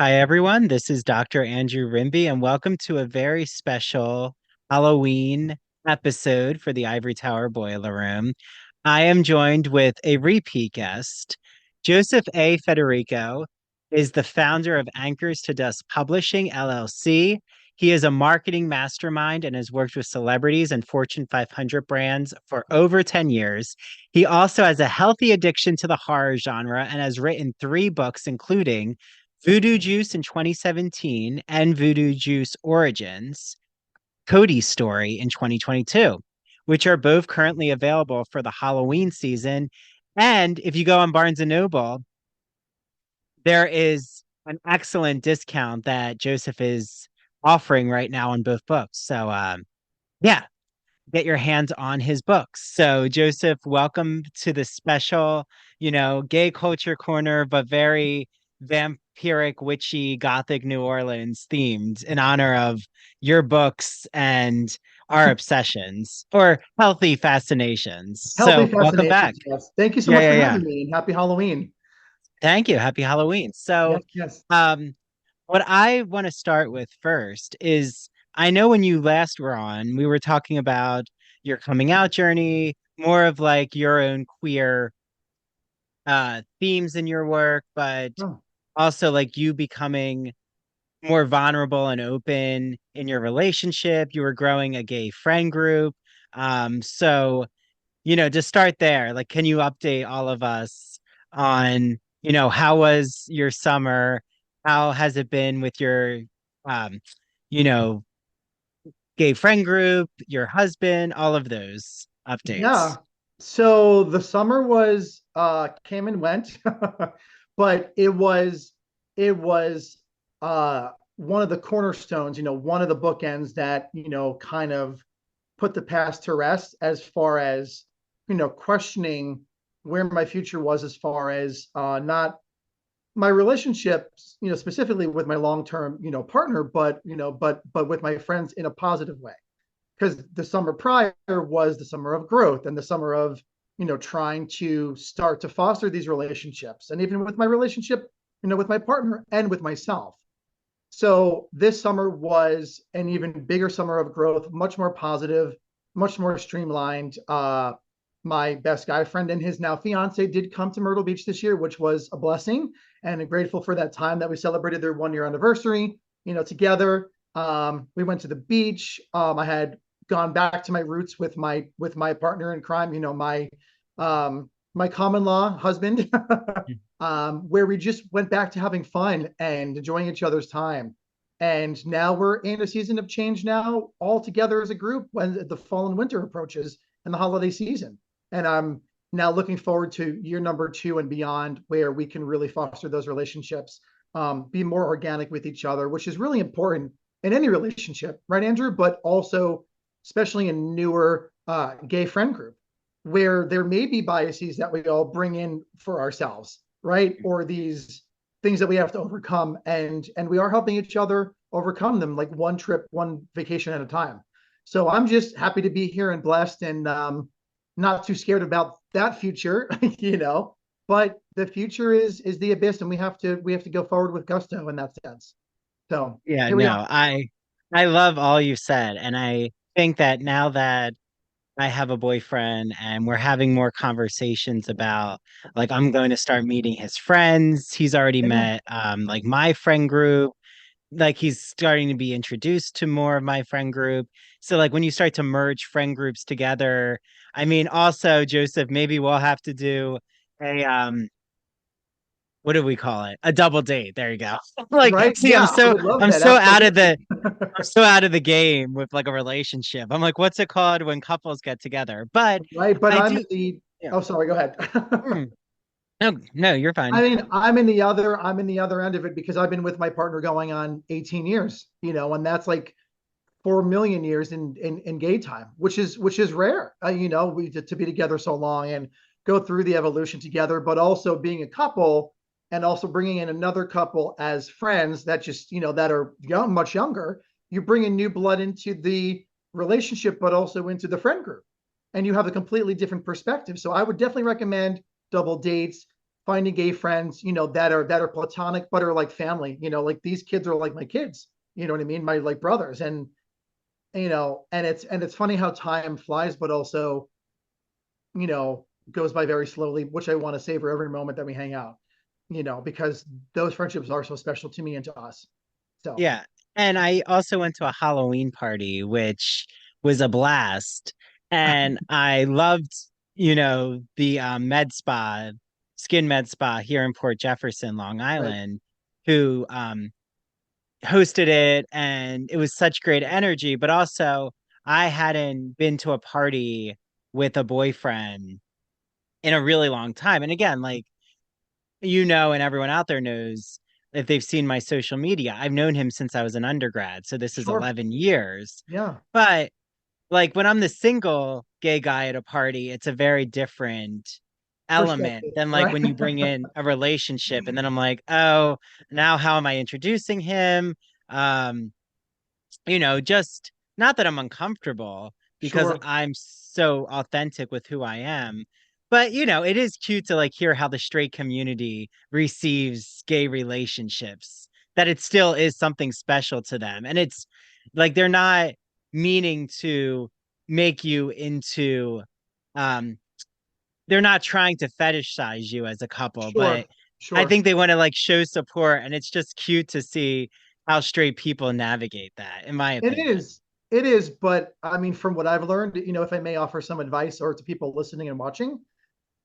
Hi, everyone. This is Dr. Andrew Rimby, and welcome to a very special Halloween episode for the Ivory Tower Boiler Room. I am joined with a repeat guest. Joseph A. Federico is the founder of Anchors to Dust Publishing, LLC. He is a marketing mastermind and has worked with celebrities and Fortune 500 brands for over 10 years. He also has a healthy addiction to the horror genre and has written three books, including Voodoo Juice in 2017 and Voodoo Juice Origins, Cody's Story in 2022, which are both currently available for the Halloween season. And if you go on Barnes and Noble, there is an excellent discount that Joseph is offering right now on both books. So, yeah, get your hands on his books. So, Joseph, welcome to the special, gay culture corner, but very vampiric, witchy, gothic New Orleans themed in honor of your books and our obsessions or healthy fascinations. Healthy So, welcome back. fascinations, yes. Thank you so Yeah, much yeah, for yeah. having me and happy Halloween. Thank you. Happy Halloween. So, Yes, yes. um, what I want to start with first is I know when you last were on, we were talking about your coming out journey, more of like your own queer themes in your work, but Oh, also like you becoming more vulnerable and open in your relationship. You were growing a gay friend group. So, to start there, like, can you update all of us on, how was your summer? How has it been with your, um, you know, gay friend group, your husband, all of those yeah. updates? So the summer was came and went, but it was one of the cornerstones, one of the bookends that, kind of put the past to rest as far as, questioning where my future was as far as not my relationships, specifically with my long-term, partner, but with my friends in a positive way. Because the summer prior was the summer of growth and the summer of, trying to start to foster these relationships. And even with my relationship, with my partner and with myself. So this summer was an even bigger summer of growth, much more positive, much more streamlined. My best guy friend and his now fiance did come to Myrtle Beach this year, which was a blessing, and I'm grateful for that time that we celebrated their 1 year anniversary, together. We went to the beach. I had gone back to my roots with my partner in crime, my common law husband, where we just went back to having fun and enjoying each other's time. And now we're in a season of change now, all together as a group when the fall and winter approaches and the holiday season. And I'm now looking forward to year number 2 and beyond, where we can really foster those relationships, be more organic with each other, which is really important in any relationship, right, Andrew? But also, especially in newer gay friend group, where there may be biases that we all bring in for ourselves, right? Or these things that we have to overcome, and we are helping each other overcome them, like one trip, one vacation at a time. So I'm just happy to be here and blessed, and not too scared about that future, but the future is the abyss, and we have to go forward with gusto in that sense. So Yeah, here we are. no, I love all you said, and I think that now that I have a boyfriend and we're having more conversations about like I'm going to start meeting his friends. He's already Yeah. met like my friend group. Like he's starting to be introduced to more of my friend group. So like when you start to merge friend groups together, I mean also Joseph, maybe we'll have to do a what do we call it? A double date. There you go. Like Right. see, Yeah, I would love I'm that. so out of Absolutely. the game with like a relationship. I'm like, what's it called when couples get together? But Right. But I I'm do, in the yeah. oh, sorry, go ahead. Mm. No, no, you're fine. I mean, I'm in the other end of it because I've been with my partner going on 18 years, and that's like 4 million years in gay time, which is rare, we to be together so long and go through the evolution together, but also being a couple and also bringing in another couple as friends that just, that are young, much younger. You bring in new blood into the relationship, but also into the friend group, and you have a completely different perspective. So I would definitely recommend double dates, finding gay friends, that are platonic but are like family. Like these kids are like my kids. You know what I mean? My like brothers, and and it's funny how time flies, but also goes by very slowly, which I want to savor every moment that we hang out. Because those friendships are so special to me and to us. So Yeah. And I also went to a Halloween party, which was a blast. And I loved, the skin med spa here in Port Jefferson, Long right, Island, who hosted it. And it was such great energy. But also, I hadn't been to a party with a boyfriend in a really long time. And again, like, and everyone out there knows if they've seen my social media, I've known him since I was an undergrad. So this is sure, 11 years. yeah, But like when I'm the single gay guy at a party, it's a very different element perspective, than like right? when you bring in a relationship. And then I'm like, oh, now how am I introducing him? Um, just not that I'm uncomfortable because Sure, I'm so authentic with who I am. But it is cute to like hear how the straight community receives gay relationships, that it still is something special to them. And it's like they're not meaning to make you into um they're not trying to fetishize you as a couple, but sure, I sure. think they want to like show support, and it's just cute to see how straight people navigate that, in my It opinion. is. It is, but I mean, from what I've learned, if I may offer some advice or to people listening and watching,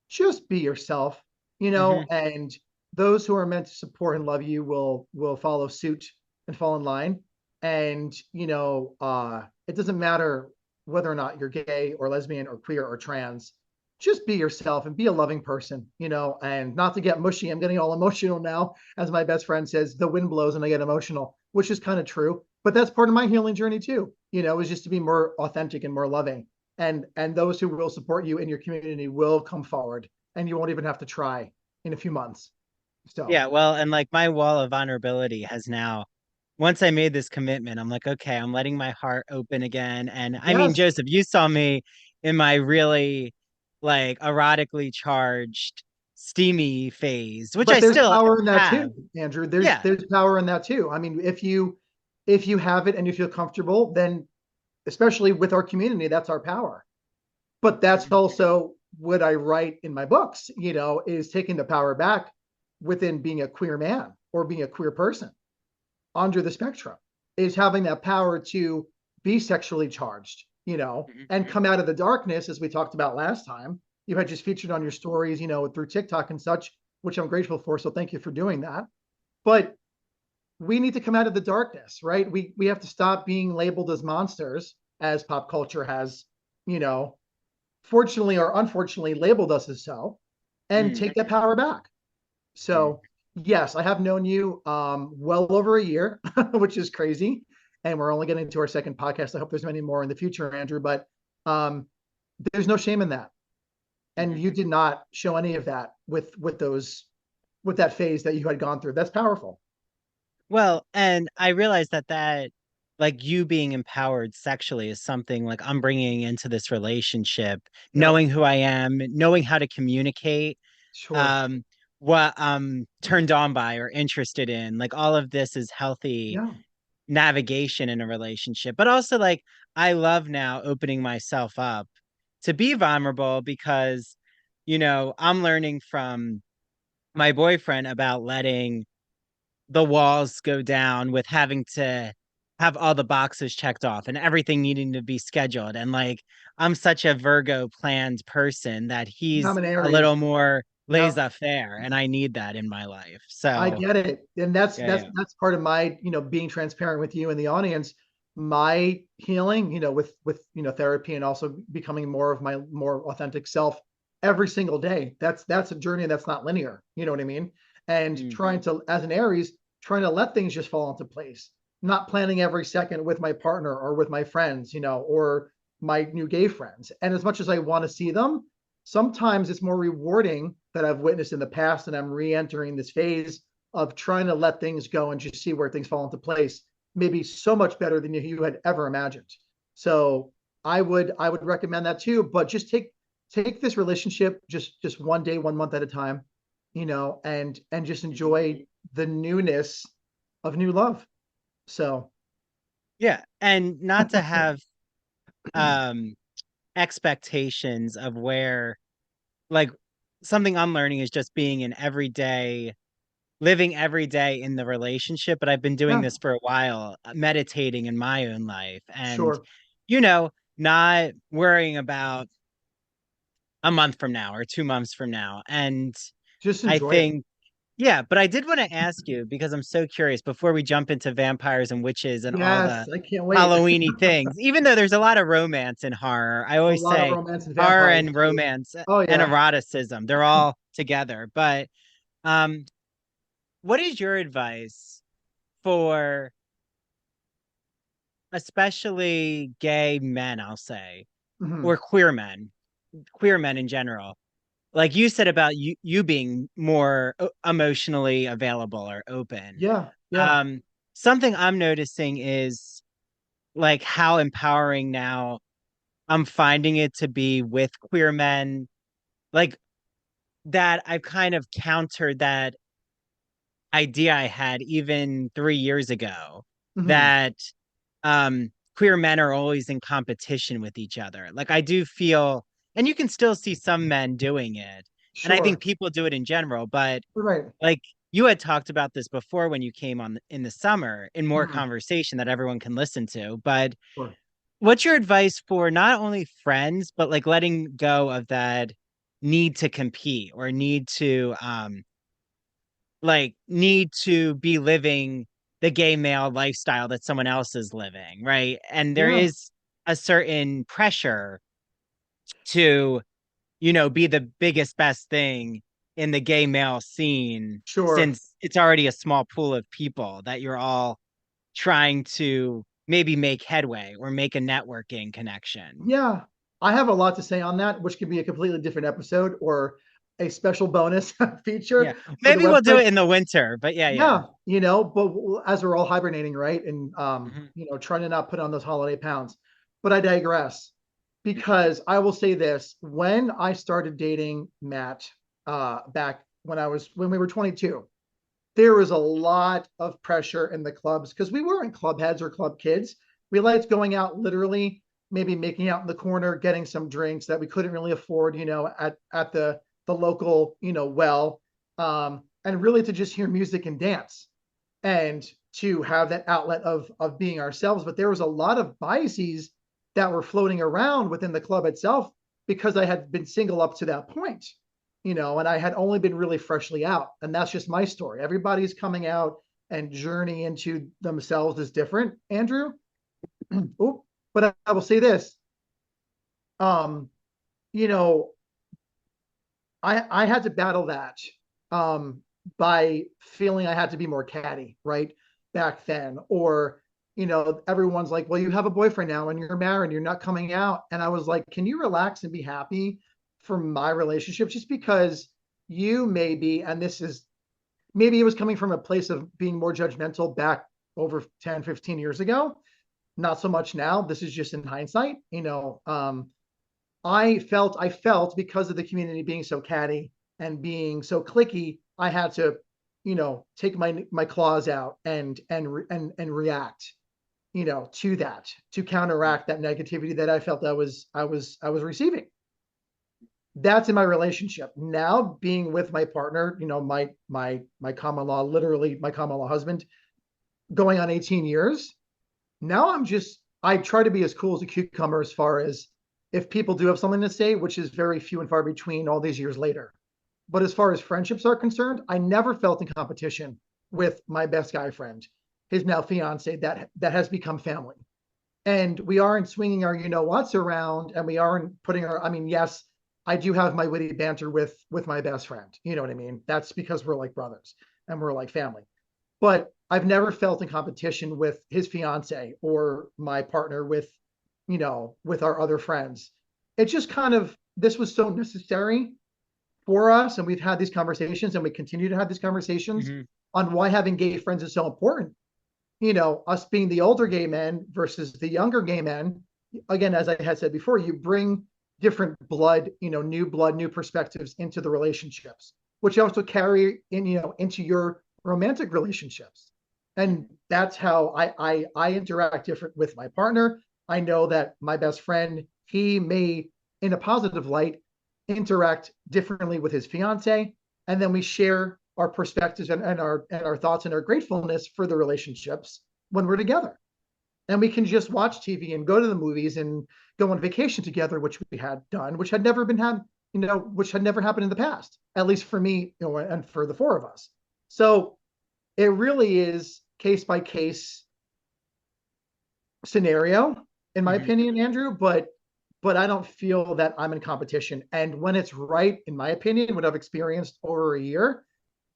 just be yourself, Hmm. and those who are meant to support and love you will follow suit and fall in line. And it doesn't matter whether or not you're gay or lesbian or queer or trans. Just be yourself and be a loving person, and not to get mushy. I'm getting all emotional now. As my best friend says, the wind blows and I get emotional, which is kind of true. But that's part of my healing journey too, is just to be more authentic and more loving, and those who will support you in your community will come forward, and you won't even have to try in a few months. So Yeah, well, and like my wall of vulnerability has now, once I made this commitment, I'm like, okay, I'm letting my heart open again. And I mean, yes, Joseph, you saw me in my really like erotically charged, steamy phase, which but I there's still power in that have. too, Andrew. there's Yeah. there's power in that too. I mean, if you have it and you feel comfortable, then especially with our community, that's our power. But that's Mhm. also what I write in my books, is taking the power back within being a queer man or being a queer person under the spectrum, is having that power to be sexually charged, and Mhm. come out of the darkness, as we talked about last time. You had just featured on your stories, through TikTok and such, which I'm grateful for. So thank you for doing that. But we need to come out of the darkness, right? We have to stop being labeled as monsters, as pop culture has, you know, fortunately or unfortunately labeled us as so, and Mhm. take that power back. Mhm. So yes, I have known you well over a year, which is crazy. And we're only getting to our second podcast. I hope there's many more in the future, Andrew. But um, there's no shame in that. And Mhm. you did not show any of that with that phase that you had gone through. That's powerful. Well, and I realized that like you being empowered sexually is something like I'm bringing into this relationship, Yep. knowing who I am, knowing how to communicate, Sure. um, what I'm turned on by or interested in. Like all of this is healthy Yeah. navigation in a relationship. But also like I love now opening myself up to be vulnerable because, I'm learning from my boyfriend about letting the walls go down with having to have all the boxes checked off and everything needing to be scheduled. And like, I'm such a Virgo planned person that he's I'm an a little Aries. more Yep. laissez-faire, and I need that in my life. I So, get it. And that's yeah, that's yeah. that's part of my, being transparent with you and the audience. My healing, with therapy, and also becoming more of my more authentic self every single day. That's a journey that's not linear. You know what I mean? And Mm, trying to, as an Aries, trying to let things just fall into place. Not planning every second with my partner or with my friends, or my new gay friends. And as much as I want to see them, sometimes it's more rewarding that I've witnessed in the past, and I'm re-entering this phase of trying to let things go and just see where things fall into place, maybe so much better than you had ever imagined. So I would recommend that too, but just take this relationship just one day, 1 month at a time. and just enjoy the newness of new love. So Yeah, and not to have um expectations of where, like, something I'm learning is just being an everyday, living every day in the relationship, but I've been doing yeah, this for a while, meditating in my own life and, sure. you know, not worrying about a month from now or 2 months from now. And Just I enjoy it. think, yeah, but I did want to ask you because I'm so curious before we jump into vampires and witches and all the Yes, I can't wait. Halloweeny things, even though there's a lot of romance in horror, I A always lot of say romance and horror vampires and too. romance Oh and yeah. eroticism, they're all together. But um, what is your advice for especially gay men, I'll say, Hmm. or queer men in general? Like you said about you being more emotionally available or open. Yeah, yeah. Um, something I'm noticing is like how empowering now I'm finding it to be with queer men, like that I've kind of countered that idea I had even 3 years ago Hmm. that queer men are always in competition with each other. Like I do feel, and you can still see some men doing it, and I think Sure. people do it in general, but Right. like you had talked about this before when you came on in the summer in more Hmm. conversation that everyone can listen to. But Sure. what's your advice for not only friends, but like letting go of that need to compete or need to be living the gay male lifestyle that someone else is living, right? And there Yeah, is a certain pressure to, be the biggest, best thing in the gay male scene sure. since it's already a small pool of people that you're all trying to maybe make headway or make a networking connection. Yeah. I have a lot to say on that, which could be a completely different episode or a special bonus Yeah. feature for the Maybe we'll do website. it in the winter, but yeah, yeah. Yeah, but as we're all hibernating, right? And Mhm. trying to not put on those holiday pounds. But I digress because I will say this: when I started dating Matt back when we were 22, there was a lot of pressure in the clubs because we weren't club heads or club kids. We liked going out literally, maybe making out in the corner, getting some drinks that we couldn't really afford, at the local, well, and really to just hear music and dance and to have that outlet of being ourselves. But there was a lot of biases that were floating around within the club itself because I had been single up to that point, and I had only been really freshly out. And that's just my story. Everybody's coming out and journey into themselves is different, Andrew. Oop. But I will say this. Um, you know, I had to battle that um, by feeling I had to be more catty, right? Back then. Or, everyone's like, well, you have a boyfriend now and you're married, you're not coming out. And I was like, can you relax and be happy for my relationship? Just because you maybe, and this is maybe it was coming from a place of being more judgmental back over 10, 15 years ago. Not so much now. This is just in hindsight. I felt because of the community being so catty and being so clicky, I had to, take my claws out and react, to that to counteract that negativity that I felt I was receiving. That's in my relationship now. Being with my partner, my common law, literally my common law husband, going on 18 years. Now I try to be as cool as a cucumber as far as if people do have something to say, which is very few and far between all these years later. But as far as friendships are concerned, I never felt in competition with my best guy friend, his now fiance that has become family. And we aren't swinging our what's around, and we aren't putting our. I mean, yes, I do have my witty banter with my best friend. You know what I mean? That's because we're like brothers and we're like family. But I've never felt in competition with his fiance or my partner with our other friends. It just kind of this was so necessary for us, and we've had these conversations, and we continue to have these conversations Mhm. on why having gay friends is so important. Us being the older gay men versus the younger gay men. Again, as I had said before, you bring different blood, new blood, new perspectives into the relationships. which you also carry in, into your romantic relationships. And that's how I interact different with my partner. I know that my best friend, he may, in a positive light, interact differently with his fiance, and then we share our perspectives and our thoughts and our gratefulness for the relationships when we're together. And we can just watch TV and go to the movies and go on vacation together, which we had done, which had never been had, which had never happened in the past, at least for me, and for the four of us. So it really is case by case scenario, in my Mhm. opinion, Andrew. But I don't feel that I'm in competition. And when it's right, in my opinion, what I've experienced over a year,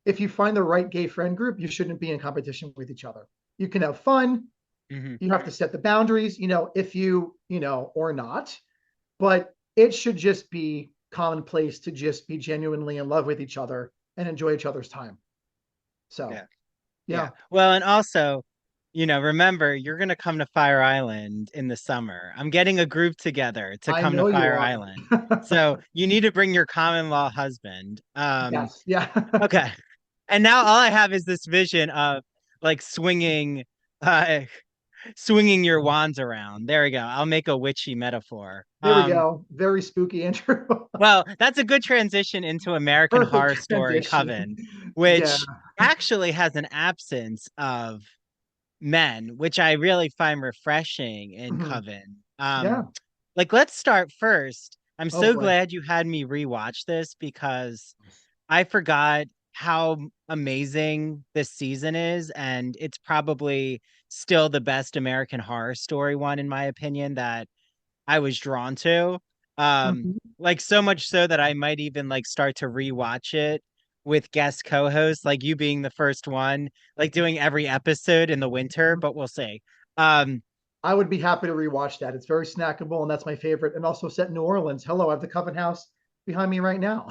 if you find the right gay friend group, you shouldn't be in competition with each other. You can have fun. Mhm. You have to set the boundaries, if or not. But it should just be commonplace to just be genuinely in love with each other and enjoy each other's time. So, Yeah. Yeah. yeah, Well, and also, remember, you're going to come to Fire Island in the summer. I'm getting a group together to I come to know you Fire are. Island. So you need to bring your common law husband. Yes. Yeah. Okay. And now all I have is this vision of like uh swinging your wands around. There we go. I'll make a witchy metaphor. There we go. Very spooky, Andrew. Well, that's a good transition into American Perfect Horror Story transition. Coven, Yeah. which actually has an absence of men, which I really find refreshing in Mhm. Coven. Yeah. Like let's start first. I'm Oh so boy. glad you had me rewatch this because I forgot how amazing this season is, and it's probably still the best American Horror Story one in my opinion that I was drawn to. Mhm. Like so much so that I might even like start to rewatch it with guest co-hosts, like you being the first one, like doing every episode in the winter, but we'll see. Um, I would be happy to rewatch that. It's very snackable, and that's my favorite. And also set in New Orleans. Hello, I have the Coven House behind me right now.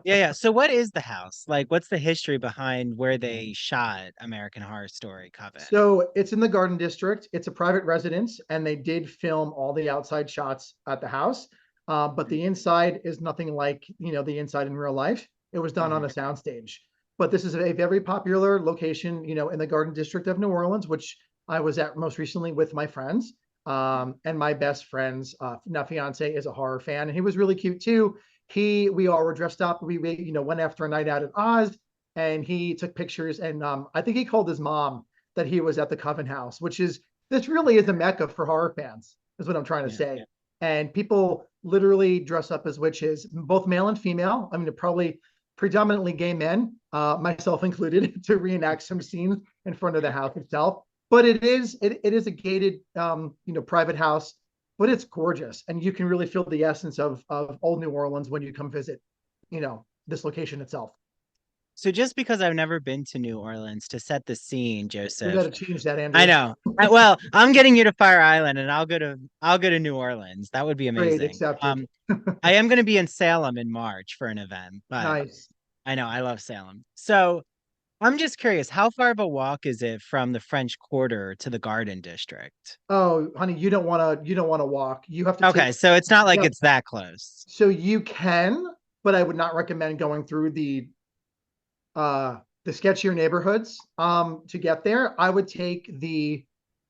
yeah, yeah. So what is the house? Like what's the history behind where they shot American Horror Story Coven? So it's in the Garden District. It's a private residence, and they did film all the outside shots at the house. But the inside is nothing like the inside in real life. It was done on Mm-hmm. a soundstage. But this is a very popular location, in the Garden District of New Orleans, which I was at most recently with my friends. And my best friend's now fiance is a horror fan, and he was really cute too. We all were dressed up. We went after a night out at Oz, and he took pictures. And I think he called his mom that he was at the Coven House, which is this really is a mecca for horror fans, is what I'm trying to Yeah. say. And people literally dress up as witches, both male and female. I mean, they're probably predominantly gay men, myself included, to reenact some scenes in front of the house itself. But it is a gated, private house, but it's gorgeous, and you can really feel the essence of old New Orleans when you come visit, this location itself. So just because I've never been to New Orleans to set the scene, We got Joseph, to change that, I Andrew. know. Well, I'm getting you to Fire Island and I'll go to New Orleans. That would be Great, amazing. accepted. I am going to be in Salem in March for an event, but Nice. I know I love Salem. So I'm just curious, how far of a walk is it from the French Quarter to the Garden District? Oh, honey, you don't want to walk. You have to take, Okay, so it's not like yeah. it's that close. So you can, but I would not recommend going through uh the sketchier neighborhoods to get there. I would take the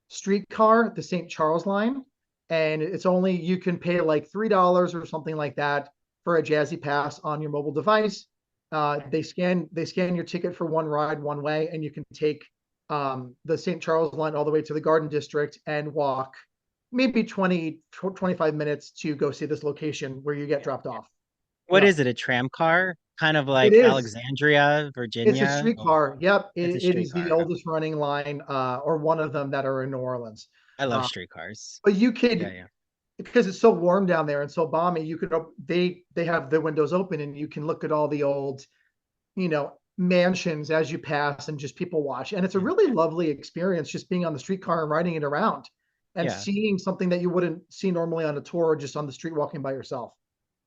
streetcar, the St. Charles line, and it's only you can pay like $3 or something like that for a Jazzy Pass on your mobile device. They scan your ticket for one ride one way, and you can take the St. Charles line all the way to the Garden District and walk maybe 25 minutes to go see this location where you get Yeah. dropped off. What Yeah, is it, a tram car? Kind of it like is. Alexandria, It's a Virginia? Or streetcar. Yep, it's a it is the streetcar. Okay. oldest running line, or one of them that are in New Orleans. I love Uh, streetcars. but you Yeah, could, yeah. because it's so warm down there and so balmy, you could they have the windows open and you can look at all the old, mansions as you pass and just people watch. And it's a Yeah. really lovely experience just being on the streetcar and riding it around and Yeah. seeing something that you wouldn't see normally on a tour or just on the street walking by yourself.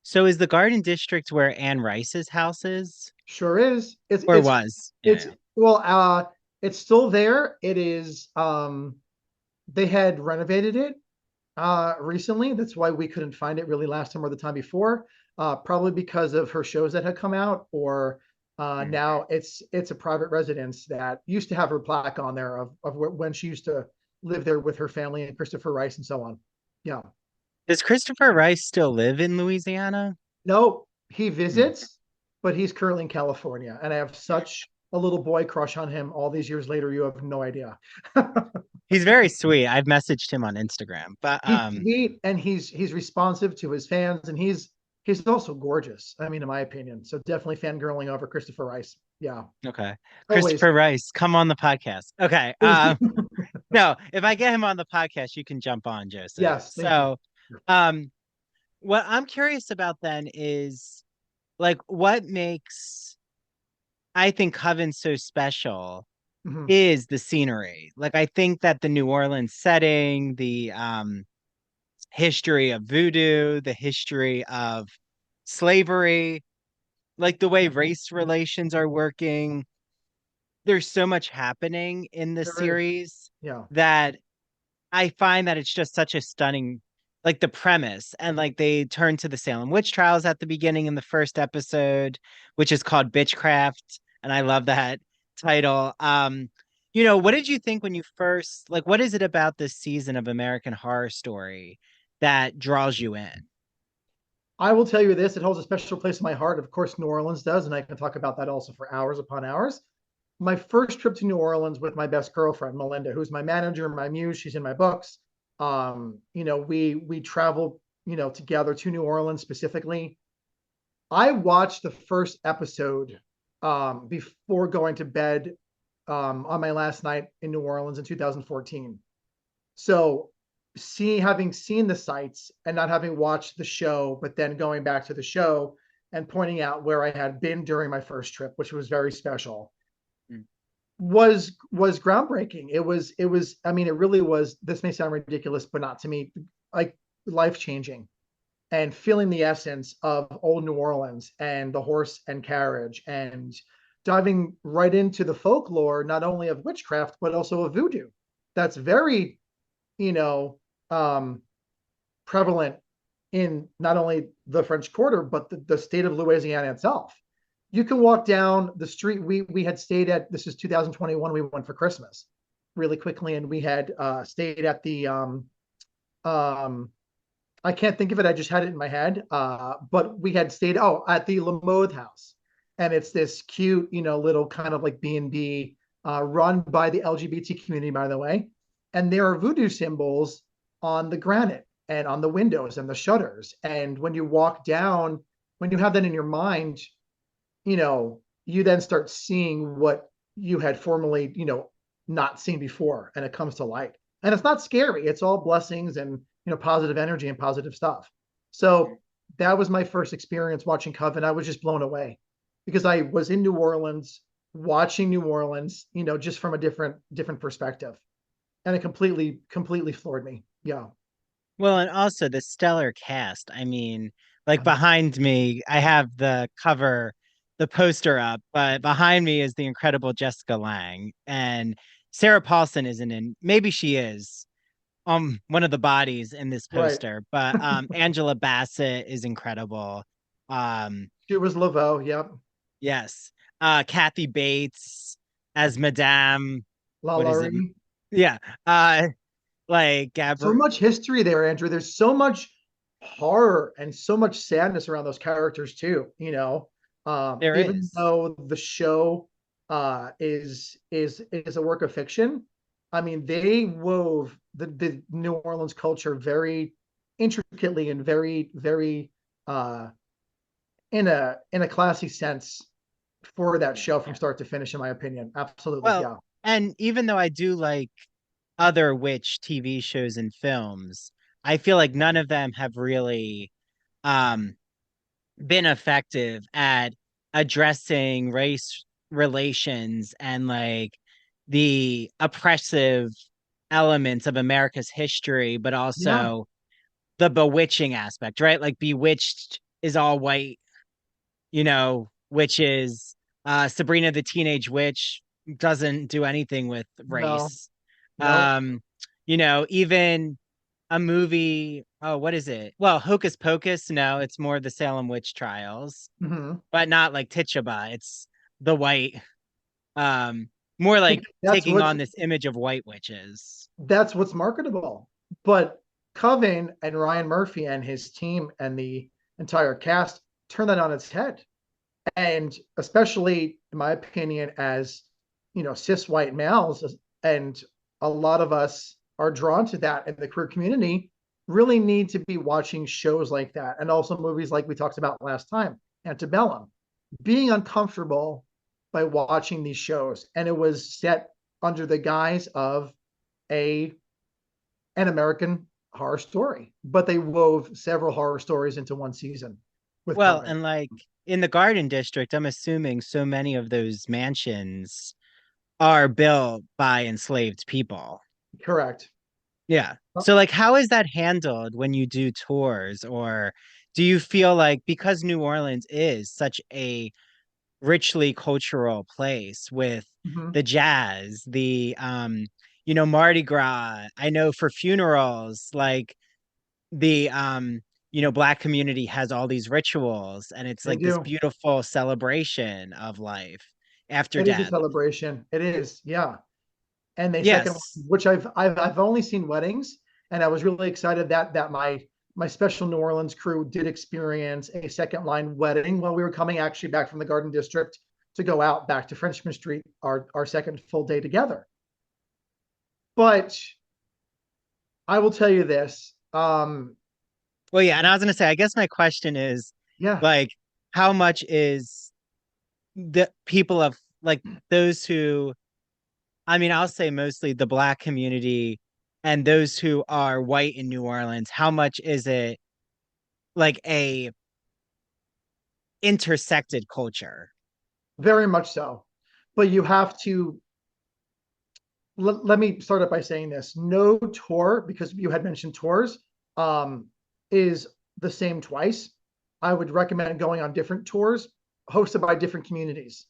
So is the Garden District where Anne Rice's house is? Sure is. It's Or it's was? Yeah, it's yeah. well, it's still there. It is they had renovated it recently. That's why we couldn't find it really last time or the time before. Probably because of her shows that had come out, or Mm. Now it's a private residence that used to have her plaque on there of when she used to live there with her family and Christopher Rice and so on. Yeah. Does Christopher Rice still live in Louisiana? No, he Hmm. visits, but he's currently in California, and I have such a little boy crush on him all these years later. You have no idea. He's very sweet. I've messaged him on Instagram, but He's sweet and he's responsive to his fans, and he's also gorgeous. I mean, in my opinion, so definitely fangirling over Christopher Rice. Yeah, okay. always. Christopher Rice, come on the podcast. Okay. No, if I get him on the podcast, you can jump on, Joseph. Yes, thank you. So, um, what I'm curious about then is like what makes I think Coven so special Mhm. is the scenery. Like I think that the New Orleans setting, the history of voodoo, the history of slavery, like the way race relations are working. There's so much happening in the There is. series Yeah, that I find that it's just such a stunning, like the premise, and like they turn to the Salem witch trials at the beginning in the first episode, which is called Bitchcraft, and I love that title. What did you think when you first like? What is it about this season of American Horror Story that draws you in? I will tell you this: it holds a special place in my heart. Of course, New Orleans does, and I can talk about that also for hours upon hours. My first trip to New Orleans with my best girlfriend, Melinda, who's my manager, my muse. She's in my books. We travel, together to New Orleans specifically. I watched the first episode before going to bed on my last night in New Orleans in 2014. So, having seen the sites and not having watched the show, but then going back to the show and pointing out where I had been during my first trip, which was very special, Mm. was groundbreaking. It was. I mean, it really was. This may sound ridiculous, but not to me. Like life changing, and feeling the essence of old New Orleans and the horse and carriage, and diving right into the folklore, not only of witchcraft but also of voodoo. That's very, you know, um, prevalent in not only the French Quarter but the state of Louisiana itself. You can walk down the street. We had stayed at, this is 2021. We went for Christmas really quickly, and we had stayed at the um, I can't think of it. I just had it in my head. But we had stayed at the Lamothe House, and it's this cute, little kind of like B&B run by the LGBT community, by the way. And there are voodoo symbols on the granite and on the windows and the shutters. And when you walk down, when you have that in your mind, you then start seeing what you had formerly, not seen before, and it comes to light. And it's not scary. It's all blessings and positive energy and positive stuff. So that was my first experience watching Coven. I was just blown away because I was in New Orleans watching New Orleans, just from a different perspective. And it completely floored me. Yeah. Well, and also the stellar cast. I mean, like behind me, I have the cover, the poster up, but behind me is the incredible Jessica Lange. And Sarah Paulson isn't in, maybe she is one of the bodies in this Right. poster, but Angela Bassett is incredible. Um, It was Laveau. Yep. yes. Kathy Bates as Madame, La what is it? Laurie. Yeah. Uh like So Gabri much history there, Andrew. There's so much horror and so much sadness around those characters too. there Even is. though the show is a work of fiction, I mean they wove the New Orleans culture very intricately and very uh, in a classy sense for that Yeah. show from start to finish. In my opinion, absolutely, Well, yeah, and even though I do like other witch TV shows and films, I feel like none of them have really um been effective at addressing race relations and like the oppressive elements of America's history, but yeah, also the bewitching aspect, right? Like Bewitched is all white, which is Sabrina the Teenage Witch doesn't do anything with no, race. no, Even a movie, oh, what is it? Well, Hocus Pocus, no, it's more the Salem witch trials, mm-hmm. but not like Tituba. It's the white, um, more Because like that's taking what's on this image of white witches. that's what's marketable. But Coven and Ryan Murphy and his team and the entire cast turn that on its head. And especially, in my opinion, as cis white males, and a lot of us are drawn to that in the queer community, really need to be watching shows like that, and also movies like we talked about last time, Antebellum. Being uncomfortable by watching these shows, and it was set under the guise of a an American horror story, but they wove several horror stories into one season with Well, Coven. and like in the Garden District, I'm assuming so many of those mansions are built by enslaved people. Correct. Yeah. So like how is that handled when you do tours, or do you feel like because New Orleans is such a richly cultural place with Mhm. the jazz, the Mardi Gras, I know for funerals, like the Black community has all these rituals and it's They like this do. beautiful celebration of life after It is a death. celebration. It is, yeah. And they second, Yes. which I've only seen weddings, and I was really excited that my special New Orleans crew did experience a second line wedding while we were coming actually back from the Garden District to go out back to Frenchman Street, our second full day together. But I will tell you this, Well, yeah, and I was gonna say, I guess my question is yeah, like, how much is the people of like those who, I mean, I'll say mostly the Black community and those who are white in New Orleans, how much is it like a intersected culture? very much so. But you have to let me start up by saying this. No tour, because you had mentioned tours, is the same twice. I would recommend going on different tours hosted by different communities.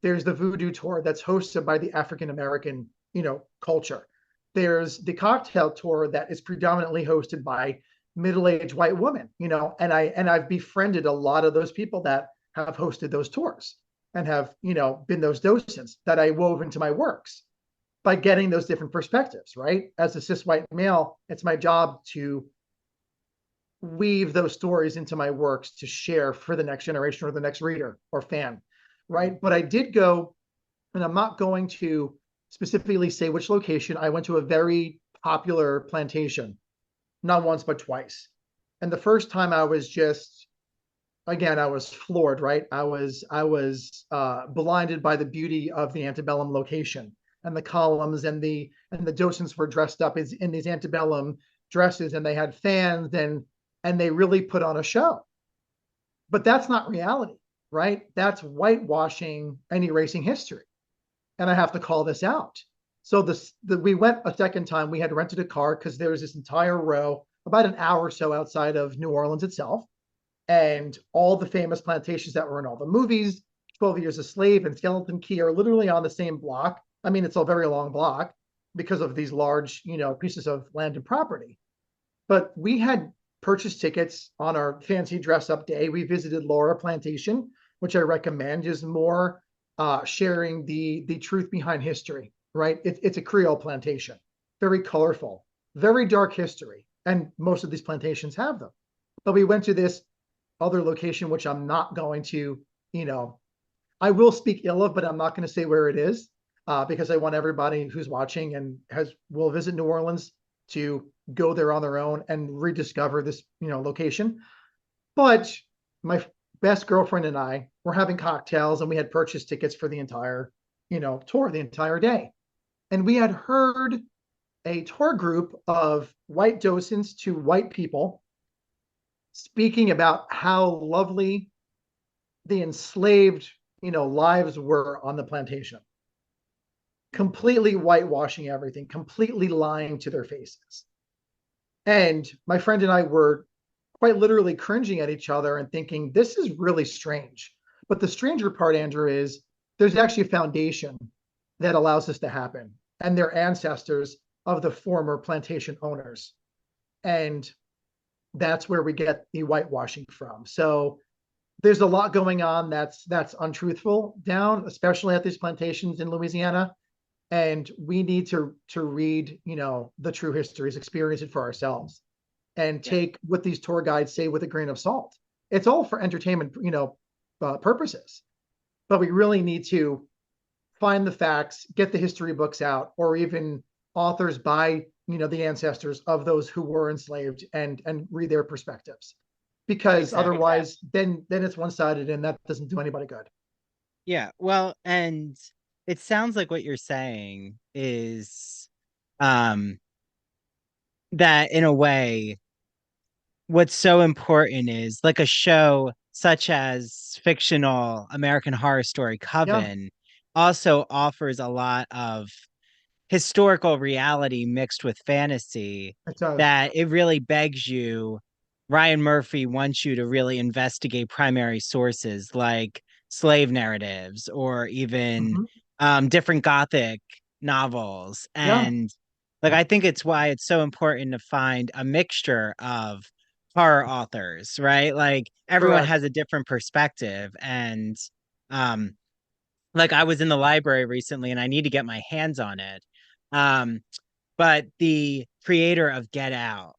There's the Voodoo tour that's hosted by the African American, culture. There's the cocktail tour that is predominantly hosted by middle-aged white women, and I've befriended a lot of those people that have hosted those tours and have, been those docents that I wove into my works by getting those different perspectives, right? As a cis white male, it's my job to weave those stories into my works to share for the next generation or the next reader or fan, right? But I did go, and I'm not going to specifically say which location. I went to a very popular plantation, not once, but twice. And the first time I was just, again, I was floored, right? I was blinded by the beauty of the antebellum location and the columns, and the docents were dressed up in these antebellum dresses, and they had fans, and they really put on a show. But that's not reality, right? That's whitewashing and erasing history. And I have to call this out. So we went a second time. We had rented a car because there was this entire row, about an hour or so outside of New Orleans itself, and all the famous plantations that were in all the movies, 12 Years a Slave and Skeleton Key, are literally on the same block. I mean, it's a very long block because of these large, pieces of land and property. But we had purchased tickets on our fancy dress up day. We visited Laura Plantation, which I recommend is more sharing the truth behind history, right? It's a Creole plantation, very colorful, very dark history. And most of these plantations have them. But we went to this other location, which I'm not going to, you know, I will speak ill of, but I'm not going to say where it is, because I want everybody who's watching and will visit New Orleans to go there on their own and rediscover this, location. But my best girlfriend and I were having cocktails, and we had purchased tickets for the entire, tour, the entire day. And we had heard a tour group of white docents to white people speaking about how lovely the enslaved, lives were on the plantation, completely whitewashing everything, completely lying to their faces. And my friend and I were quite literally cringing at each other and thinking, this is really strange. But the stranger part, Andrew, is there's actually a foundation that allows this to happen, and they're ancestors of the former plantation owners. And that's where we get the whitewashing from. So there's a lot going on that's untruthful down, especially at these plantations in Louisiana. And we need to read, the true histories, experience it for ourselves, and Yeah, take what these tour guides say with a grain of salt. It's all for entertainment, purposes, but we really need to find the facts, get the history books out, or even authors by the ancestors of those who were enslaved, and read their perspectives, because exactly. otherwise then it's one-sided, and that doesn't do anybody good. Yeah, well, and it sounds like what you're saying is um that in a way what's so important is like a show such as fictional American Horror Story Yeah, Coven also offers a lot of historical reality mixed with fantasy it does. that it really begs you. Ryan Murphy wants you to really investigate primary sources like slave narratives or even Mm-hmm. different Gothic novels. Yeah, And like, I think it's why it's so important to find a mixture of horror authors, right? Like, everyone correct. has a different perspective. And, um, like I was in the library recently and I need to get my hands on it. Um, but the creator of Get Out,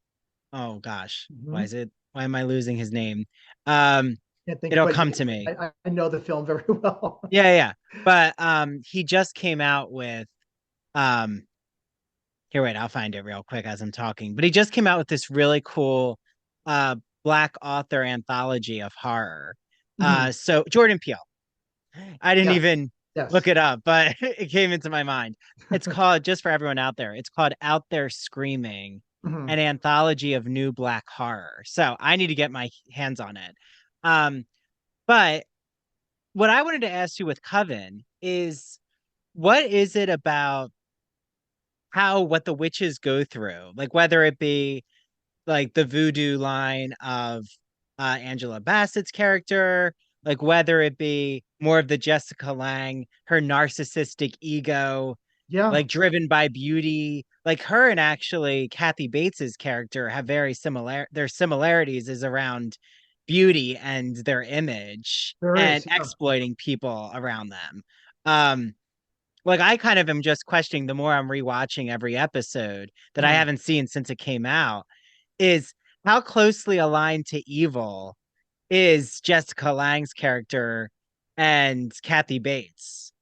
oh gosh, Mm-hmm. why am I losing his name? Um, Can't think, it'll but come yes, to me. I know the film very well. Yeah, yeah. But he just came out with um here, wait, I'll find it real quick as I'm talking. But he just came out with this really cool uh black author anthology of horror. Mm-hmm. So Jordan Peele. I didn't Yes, even look yes. it up, but it came into my mind. It's called, just for everyone out there, it's called Out There Screaming, Mm-hmm. an anthology of new black horror. So I need to get my hands on it. Um, but what I wanted to ask you with Coven is what is it about how what the witches go through? Like whether it be like the voodoo line of Angela Bassett's character, like whether it be more of the Jessica Lange, her narcissistic ego, Yeah, like driven by beauty. Like her and actually Kathy Bates's character have very similar. Their similarities is around beauty and their image there and is. Yeah. exploiting people around them. Um, like I kind of am just questioning the more I'm rewatching every episode that I Mm-hmm. haven't seen since it came out is how closely aligned to evil is Jessica Lange's character and Kathy Bates?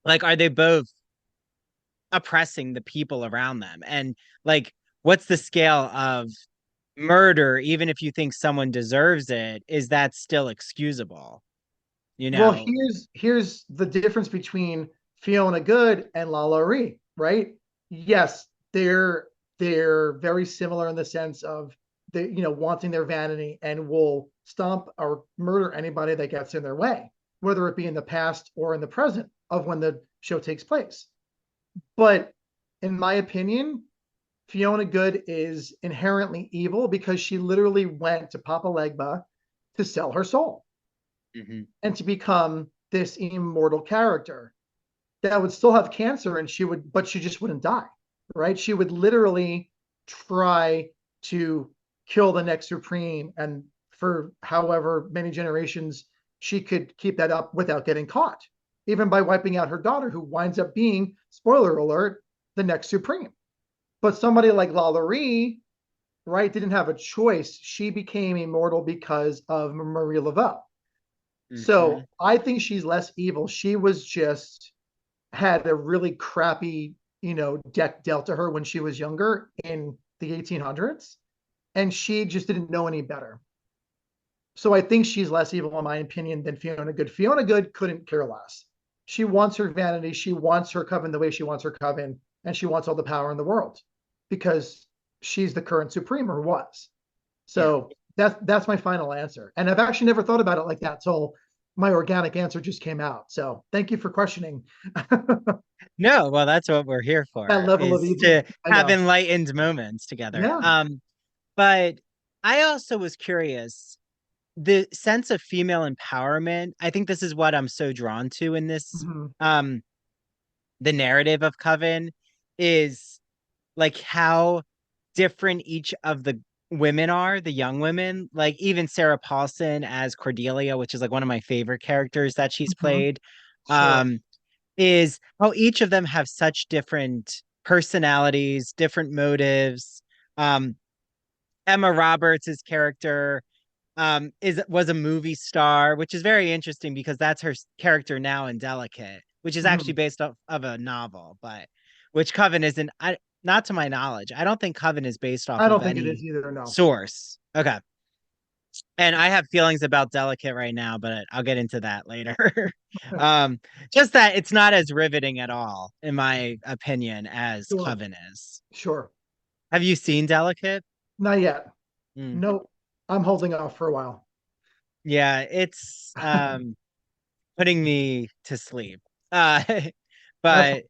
Like, are they both oppressing the people around them? And like, what's the scale of murder, even if you think someone deserves it, is that still excusable? You Well, know? here's the difference between Fiona Good and Lala Ree, right? Yes, they're very similar in the sense of they, wanting their vanity, and will stomp or murder anybody that gets in their way, whether it be in the past or in the present of when the show takes place. But in my opinion, Fiona Good is inherently evil because she literally went to Papa Legba to sell her soul Mhm. and to become this immortal character that would still have cancer, and but she just wouldn't die, right? She would literally try to kill the next Supreme, and for however many generations she could keep that up without getting caught, even by wiping out her daughter, who winds up being, spoiler alert, the next Supreme. But somebody like Lalaurie, right, didn't have a choice. She became immortal because of Marie Laveau. So Mhm. I think she's less evil. She was just had a really crappy, deck dealt to her when she was younger in the 1800s, and she just didn't know any better. So I think she's less evil, in my opinion, than Fiona Good. Fiona Good couldn't care less. She wants her vanity. She wants her coven the way she wants her coven, and she wants all the power in the world because she's the current supreme, or was. Yeah. So that's my final answer. And I've actually never thought about it like that till my organic answer just came out. So thank you for questioning that No, well, that's what we're here for, level of is evil. to I have know. enlightened moments together. Yeah. But I also was curious, the sense of female empowerment. I think this is what I'm so drawn to in this Mm-hmm. um the narrative of Coven is like how different each of the women are, the young women, like even Sarah Paulson as Cordelia, which is like one of my favorite characters that she's Hmm. played, Sure. um, is how each of them have such different personalities, different motives. Um, Emma Roberts' character is was a movie star, which is very interesting because that's her character now in Delicate, which is actually Hmm. based off of a novel, but which Coven isn't. Not to my knowledge. I don't think Coven is based off I of don't think it is any either. No. source. Okay. And I have feelings about Delicate right now, but I'll get into that later. um, just that it's not as riveting at all, in my opinion, as Sure. Coven is. Sure. Have you seen Delicate? Not yet. Mm. Nope. I'm holding off for a while. Yeah, it's putting me to sleep. Uh, That's but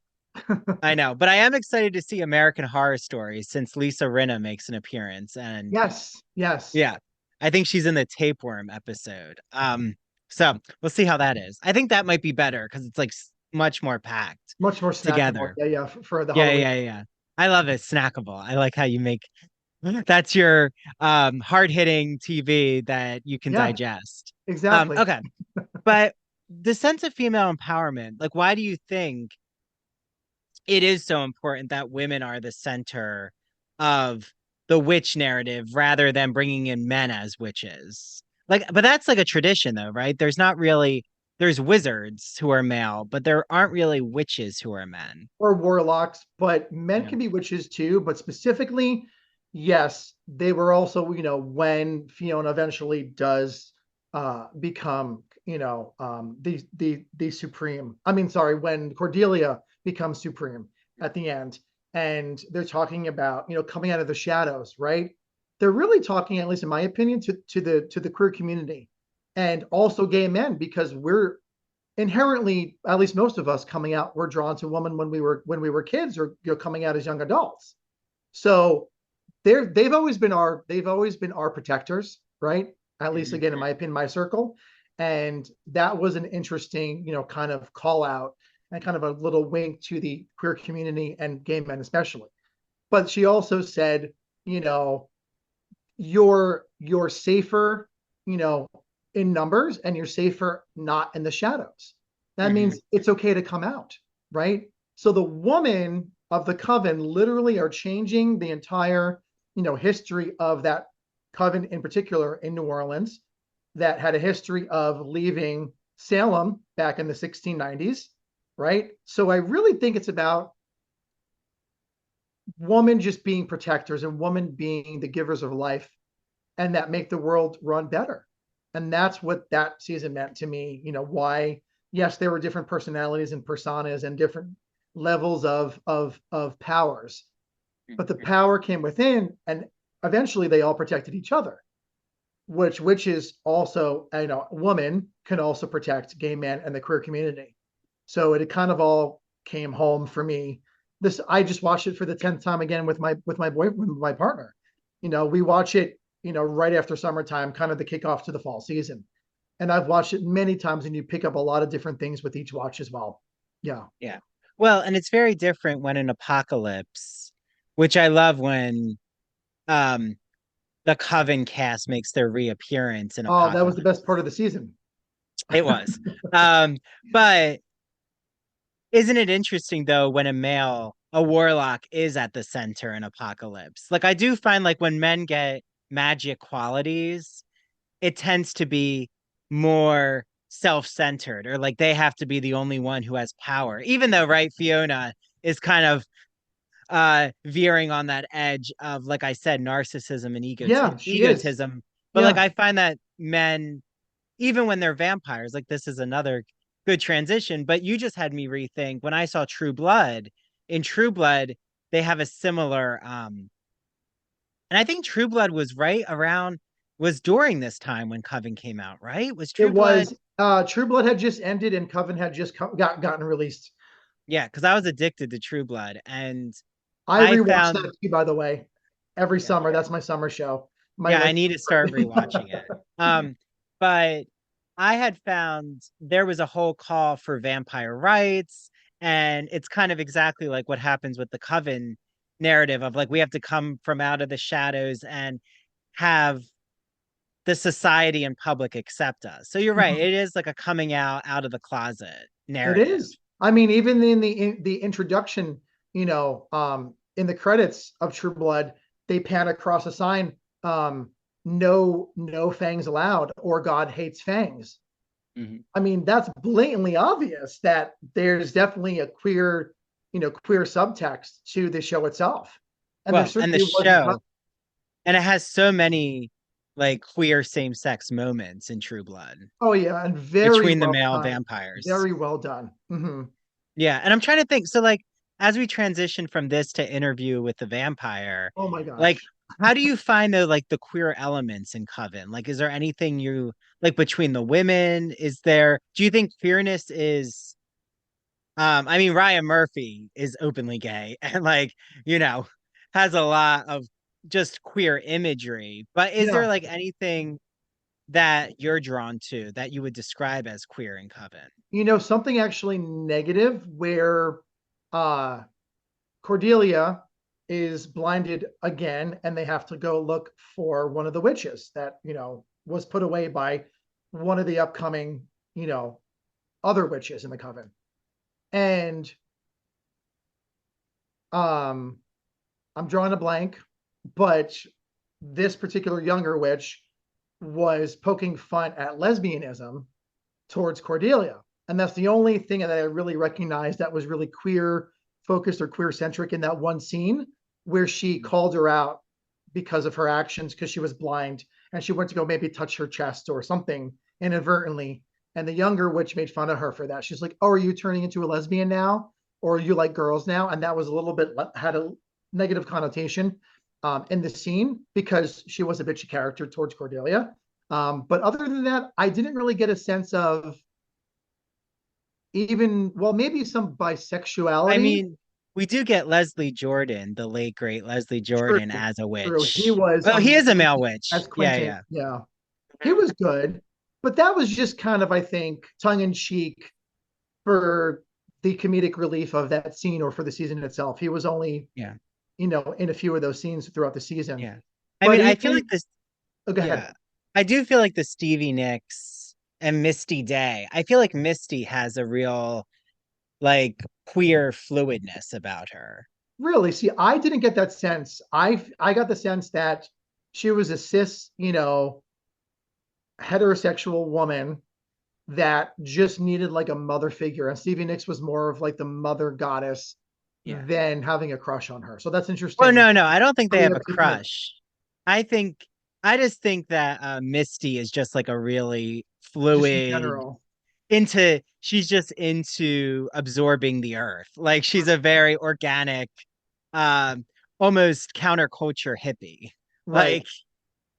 I know, but I am excited to see American Horror Stories since Lisa Rinna makes an appearance, and yes. Yes. yeah, I think she's in the Tapeworm episode. So we'll see how that is. I think that might be better because it's like much more packed Much more snackable. together. Yeah. Yeah. For the Yeah, Halloween. yeah, yeah. I love it. Snackable. I like how you make that's your hard-hitting TV that you can Yeah. digest. Exactly. Okay. But the sense of female empowerment, like why do you think it is so important that women are the center of the witch narrative rather than bringing in men as witches? Like, but that's like a tradition though, right? There's wizards who are male, but there aren't really witches who are men. Or warlocks, but men Yeah. can be witches too. But specifically, yes, they were also, when Fiona eventually does become, the supreme. I mean, sorry, when Cordelia becomes supreme at the end, and they're talking about, coming out of the shadows, right? They're really talking, at least in my opinion, to the queer community and also gay men, because we're inherently, at least most of us coming out, were drawn to women when we were kids, or coming out as young adults. So they've always been our protectors, right? At least Mhm. again, in my opinion, my circle. And that was an interesting, kind of call out and kind of a little wink to the queer community and gay men especially. But she also said, you know, you're safer, you know, in numbers, and you're safer not in the shadows. That Mhm. means it's okay to come out, right? So the woman of the coven literally are changing the entire, history of that coven in particular in New Orleans, that had a history of leaving Salem back in the 1690s, right? So I really think it's about women just being protectors and women being the givers of life, and that make the world run better. And that's what that season meant to me. Why, yes, there were different personalities and personas and different levels of powers, but the power came within, and eventually they all protected each other, which is also, woman can also protect gay men and the queer community. So it kind of all came home for me. This I just watched it for the 10th time again with my partner. We watch it, right after summertime, kind of the kickoff to the fall season. And I've watched it many times, and you pick up a lot of different things with each watch as well. Yeah. Yeah. Well, and it's very different when an apocalypse, which I love when um the Coven cast makes their reappearance in Oh, that was the best Apocalypse. part of the season. It was. But isn't it interesting though when a warlock is at the center in Apocalypse? Like I do find like when men get magic qualities, it tends to be more self-centered or like they have to be the only one who has power. Even though, right, Fiona is kind of veering on that edge of like I said narcissism and Yeah, she is. egotism, but like Yeah. I find that men even when they're vampires, like this is another good transition, but you just had me rethink when I saw True Blood. In True Blood, they have a similar and I think True Blood was right around was during this time when Coven came out, right? Was It True Blood? was True Blood had just ended, and Coven had just gotten released. Yeah, because I was addicted to True Blood and I I rewatch found that too, by the way, every yeah, summer. That's my summer show. My yeah, I like. need to start rewatching it. But I had found there was a whole call for vampire rights, and it's kind of exactly like what happens with the Coven narrative of like we have to come from out of the shadows, and have the society and public accept us. So you're right. Mhm. It is like a coming out of the closet It narrative. is. I mean, even in the introduction, in the credits of True Blood, they pan across a sign, no fangs allowed, or God hates fangs. Mhm. I mean, that's blatantly obvious that there's definitely a queer subtext to the show itself. And there Well, and the certainly was a show, and it has so many like queer same-sex moments in True Blood oh yeah, and very between the well male done. vampires. Very well done. Yeah, and I'm trying to think. So like as we transition from this to Interview with the Vampire, Oh my like gosh. how do you find the queer elements in Coven? Like is there anything you like between the women? Do you think queerness is I mean Ryan Murphy is openly gay and you know, has a lot of just queer imagery, but is there Yeah. like anything that you're drawn to that you would describe as queer in Coven? Something actually negative where uh Cordelia is blinded again, and they have to go look for one of the witches that, was put away by one of the upcoming, other witches in the coven. And um I'm drawing a blank, but this particular younger witch was poking fun at lesbianism towards Cordelia. And that's the only thing that I really recognized that was really queer focused or queer centric in that one scene where she called her out because of her actions because she was blind and she went to go maybe touch her chest or something inadvertently. And the younger witch made fun of her for that. She's like, "Oh, are you turning into a lesbian now? Or you like girls now?" And that was a little bit had a negative connotation in the scene because she was a bitchy character towards Cordelia. But other than that, I didn't really get a sense of even, well, maybe some I bisexuality. mean, we do get Leslie Jordan, the late great Leslie True, Jordan as a true. He witch. was Well, he is a amazing male as witch. Yeah, Quentin. yeah. Yeah, he was good, but that was just kind of, I think, tongue in cheek for the comedic relief of that scene or for the season itself. He was only, Yeah. in a few of those scenes throughout the season. Yeah. I But mean, I feel like even, this, oh, go ahead. yeah. I do feel like the Stevie Nicks and Misty Day. I feel like Misty has a real like queer fluidness about her. Really, see, I didn't get that sense. I got the sense that she was a cis, heterosexual woman that just needed like a mother figure. And Stevie Nicks was more of like the mother goddess Yeah. than having a crush on her. So that's Well, interesting. no, no, I don't think How they we have have a different, crush. I think I just think that Misty is just like a really just in fluid general. into she's just into absorbing the earth. Like she's a very organic, um, almost counterculture hippie. Right.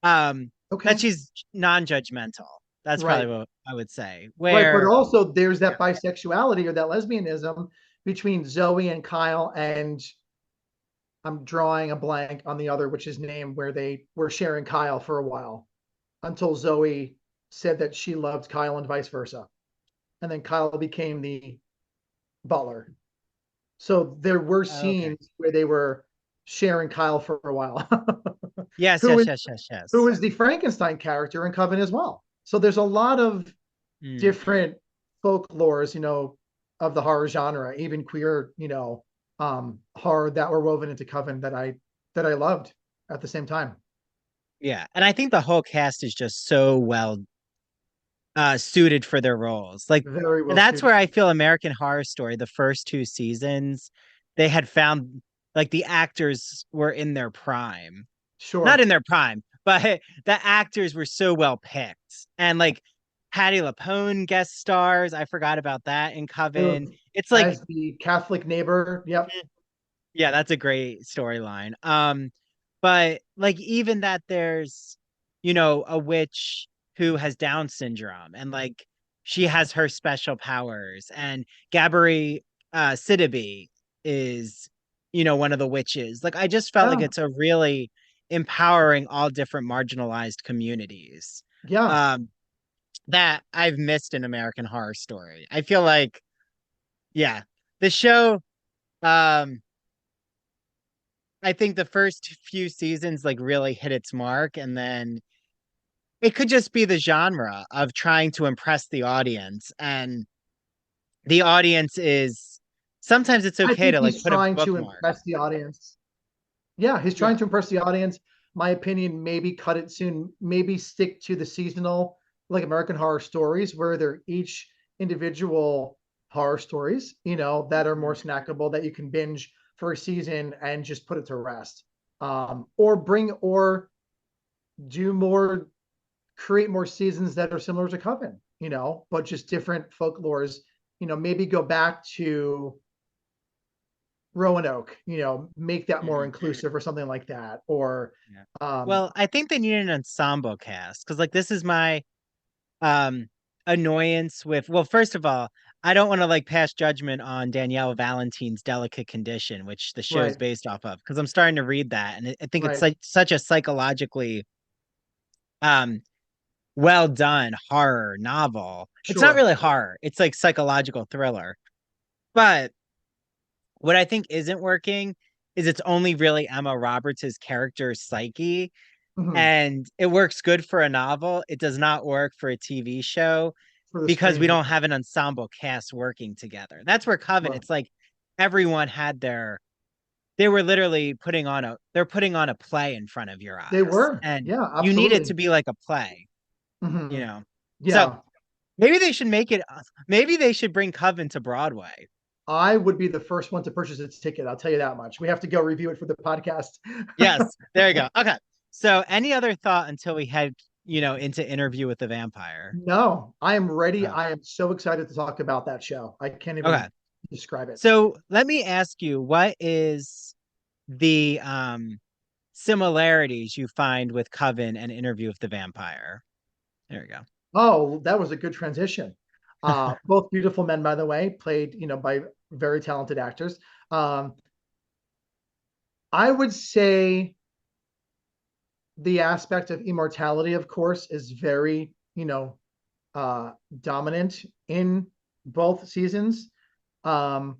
Like um that Okay. she's non-judgmental. That's probably Right. what I would say. Right. But Where also there's yeah, that bisexuality or that lesbianism between Zoe and Kyle, and I'm drawing a blank on the other, which is name, where they were sharing Kyle for a while until Zoe said that she loved Kyle and vice versa. And then Kyle became the butler. So there were oh, okay. scenes where they were sharing Kyle for a while, Yes, who yes, is yes, yes, who yes. is the Frankenstein character in Coven as well. So there's a lot of Mm. different folklores, of the horror genre, even queer, horror that were woven into Coven that I loved at the same time. Yeah. And I think the whole cast is just so well suited for their roles. Like Very well that's suited. where I feel American Horror Story, the first two seasons, they had found like the actors were in their prime. Not Sure. in their prime, but the actors were so well picked. And like Patty LaPone guest stars, I forgot about that in Coven. It's like As the Catholic neighbor. Yep. yeah, that's a great storyline. But like even that there's, a witch who has Down syndrome and like she has her special powers and Gabri Sidibe is, one of the witches. Like I just felt like Yeah. it's a really empowering all different marginalized communities. Yeah. Um, that I've missed in American Horror Story. I feel like, yeah, the show, um, I think the first few seasons like really hit its mark, and then it could just be the genre of trying to impress the audience, and the audience is sometimes it's I okay think to like he's put a trying to bookmark. impress the audience. Yeah, he's Yeah. trying to impress the audience. My opinion, maybe cut it soon, maybe stick to the seasonal, like American Horror Stories, where they're each individual horror stories, that are more Mhm. snackable that you can binge for a season and just put it to rest. Or do more, create more seasons that are similar to Coven, but just different folklores. Maybe go back to Roanoke, make that more Mhm. inclusive or something like that. Or Yeah. um, Well, I think they need an ensemble cast because like this is my um annoyance with, well, first of all, I don't want to like pass judgment on Danielle Valentine's Delicate Condition, which the show is right, based off of, because I'm starting to read that, and I think it's right, like such a psychologically um well done horror novel. It's not sure. really horror, it's like psychological thriller. But what I think isn't working is it's only really Emma Roberts' character's psyche, Mhm. and it works good for a novel. It does not work for a TV show For the because we screen, don't have an ensemble cast working together. That's where Coven, sure. it's like everyone had their, they were literally they're putting on a play in front of your They eyes, were, and yeah, you need it absolutely. to be like a play, you Hmm. know. So Yeah, maybe they should make it, maybe they should bring Coven to Broadway. I would be the first one to purchase its ticket. I'll tell you that much. We have to go review it for the podcast. Yes, there you go. Okay. So any other thought until we head, into Interview with the Vampire? No, I am ready. Oh, I am so excited to talk about that show. I can't even okay. describe it. So let me ask you, what is the similarities you find with Coven and Interview with the Vampire? There we go. Oh, that was a good transition. Both beautiful men, by the way, played, by very talented actors. Um, I would say the aspect of immortality, of course, is very, uh, dominant in both seasons. Um,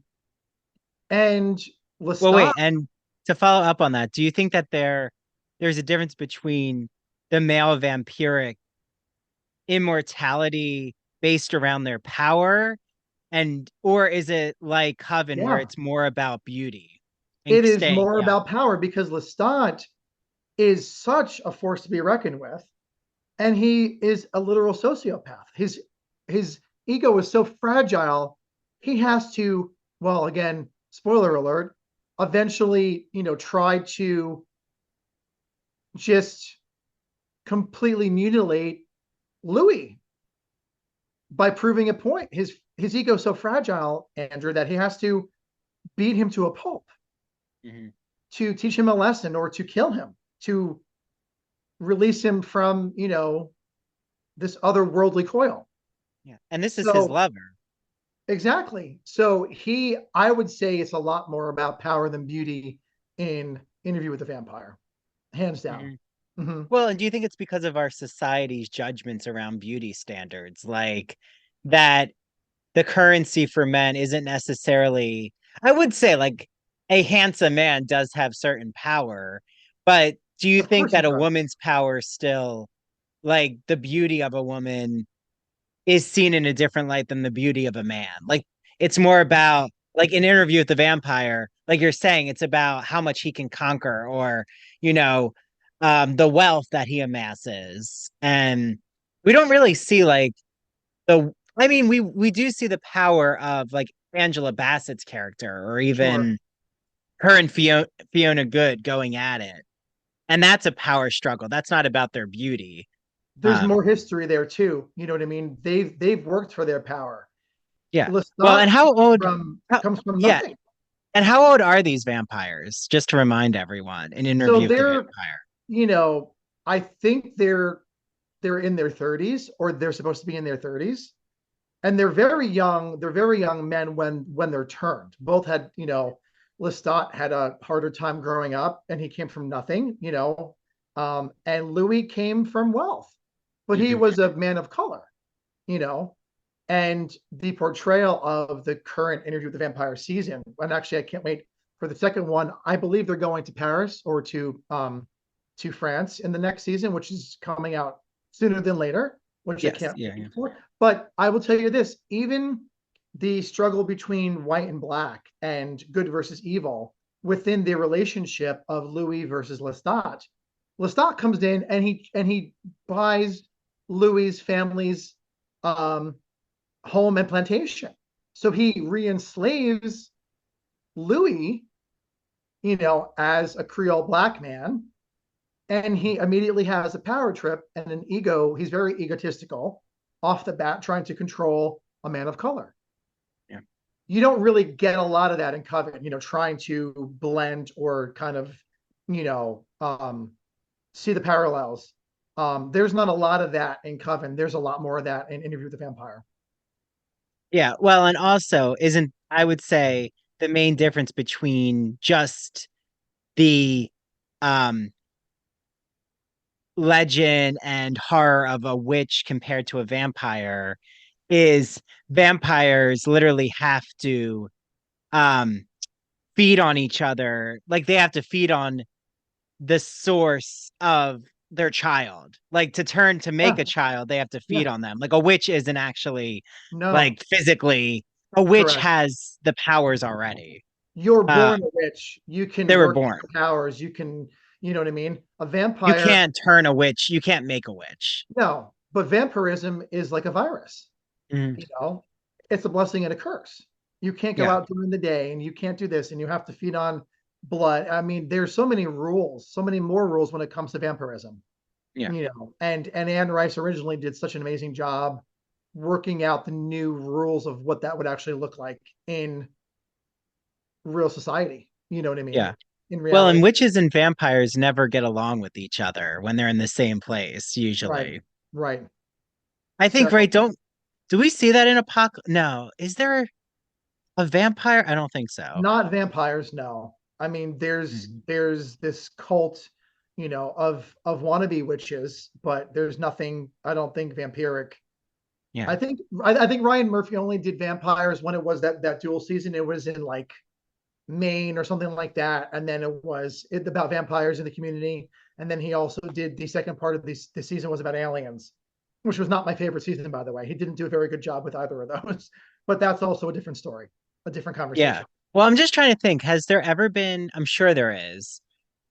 and Well, Lestat, wait, and to follow up on that, do you think that there's a difference between the male vampiric immortality based around their power, and or is it like Coven where yeah, it's more about beauty and it is staying more young? about power because Lestat is such a force to be reckoned with, and he is a literal sociopath. His ego is so fragile. He has to, well, again, spoiler alert, eventually, try to just completely mutilate Louis by proving a point. His ego is so fragile, Andrew, that he has to beat him to a pulp Mhm. to teach him a lesson or to kill him, to release him from, this otherworldly coil. Yeah. And this is his So lover. exactly. So I would say it's a lot more about power than beauty in Interview with the Vampire, hands down. Mhm. Hmm. Well, and do you think it's because of our society's judgments around beauty standards? Like that the currency for men isn't necessarily, I would say, like a handsome man does have certain power, but do you Of think course he that a does. woman's power still, like the beauty of a woman is seen in a different light than the beauty of a man? Like it's more about like an Interview with the Vampire, like you're saying, it's about how much he can conquer, or you know, the wealth that he amasses. And we don't really see like the, I mean, we do see the power of like Angela Bassett's character, or Sure. even her and Fiona Good going at it. And that's a power struggle. That's not about their beauty. There's Um, more history there too. You know what I mean? They've worked for their power. yeah. Well, Lestat and how old how, comes from yeah, nothing. and how old are these vampires? Just to remind everyone, an So Interview with the they're, Vampire. you know, I think they're in their 30s, or they're supposed to be in their 30s, and they're very young. They're very young men when they're turned. Both had, Lestat had a harder time growing up, and he came from nothing, and Louis came from wealth, but he Hmm. was a man of color, you know. And the portrayal of the current Interview with the Vampire season, and actually, I can't wait for the second one. I believe they're going to Paris or to France in the next season, which is coming out sooner than later, which I Yes. can't Yeah. wait for. But I will tell you this, even the struggle between white and black and good versus evil within the relationship of Louis versus Lestat. Lestat comes in and he buys Louis's family's um, home and plantation. So he re-enslaves Louis, as a Creole black man, and he immediately has a power trip and an ego. He's very egotistical off the bat, trying to control a man of color. Yeah. You don't really get a lot of that in Coven, trying to blend or kind of, see the parallels. There's not a lot of that in Coven. There's a lot more of that in Interview with the Vampire. Yeah. Well, and also isn't I would say the main difference between just the um legend and horror of a witch compared to a vampire is vampires literally have to um feed on each other. Like they have to feed on the source of their child. Like to make Yeah, a child, they have to feed yeah. on them. Like a witch isn't actually No, like physically a witch correct. has the powers already. You're Uh born a witch. You they can were work born. your powers. You can, you know what I mean? A You vampire, can't turn a witch, you can't make a witch. no, but vampirism is like a virus. Mhm. you know, it's a blessing and a curse. You can't go Yeah. out during the day and you can't do this and you have to feed on blood. I mean, there's so many rules, so many more rules when it comes to vampirism, Yeah. and Anne Rice originally did such an amazing job working out the new rules of what that would actually look like in real society. You know what I mean? Yeah. In Well, and reality. witches and vampires never get along with each other when they're in the same place, Right. usually. Right. I think, So right? Don't do we see that in No. Is there a vampire? I don't think so. not vampires, no. I mean, Mhm. there's this cult, of wannabe witches, but there's nothing. I don't think vampiric. Yeah. I think Ryan Murphy only did vampires when it was that dual season. It was in like Maine or something like that, and then it was about vampires in the community. And then he also did the second part of this season was about aliens, which was not my favorite season, by the way. He didn't do a very good job with either of those, but that's also a different story, a different Yeah. conversation. Well, I'm just trying to think, has there ever been, I'm sure there is,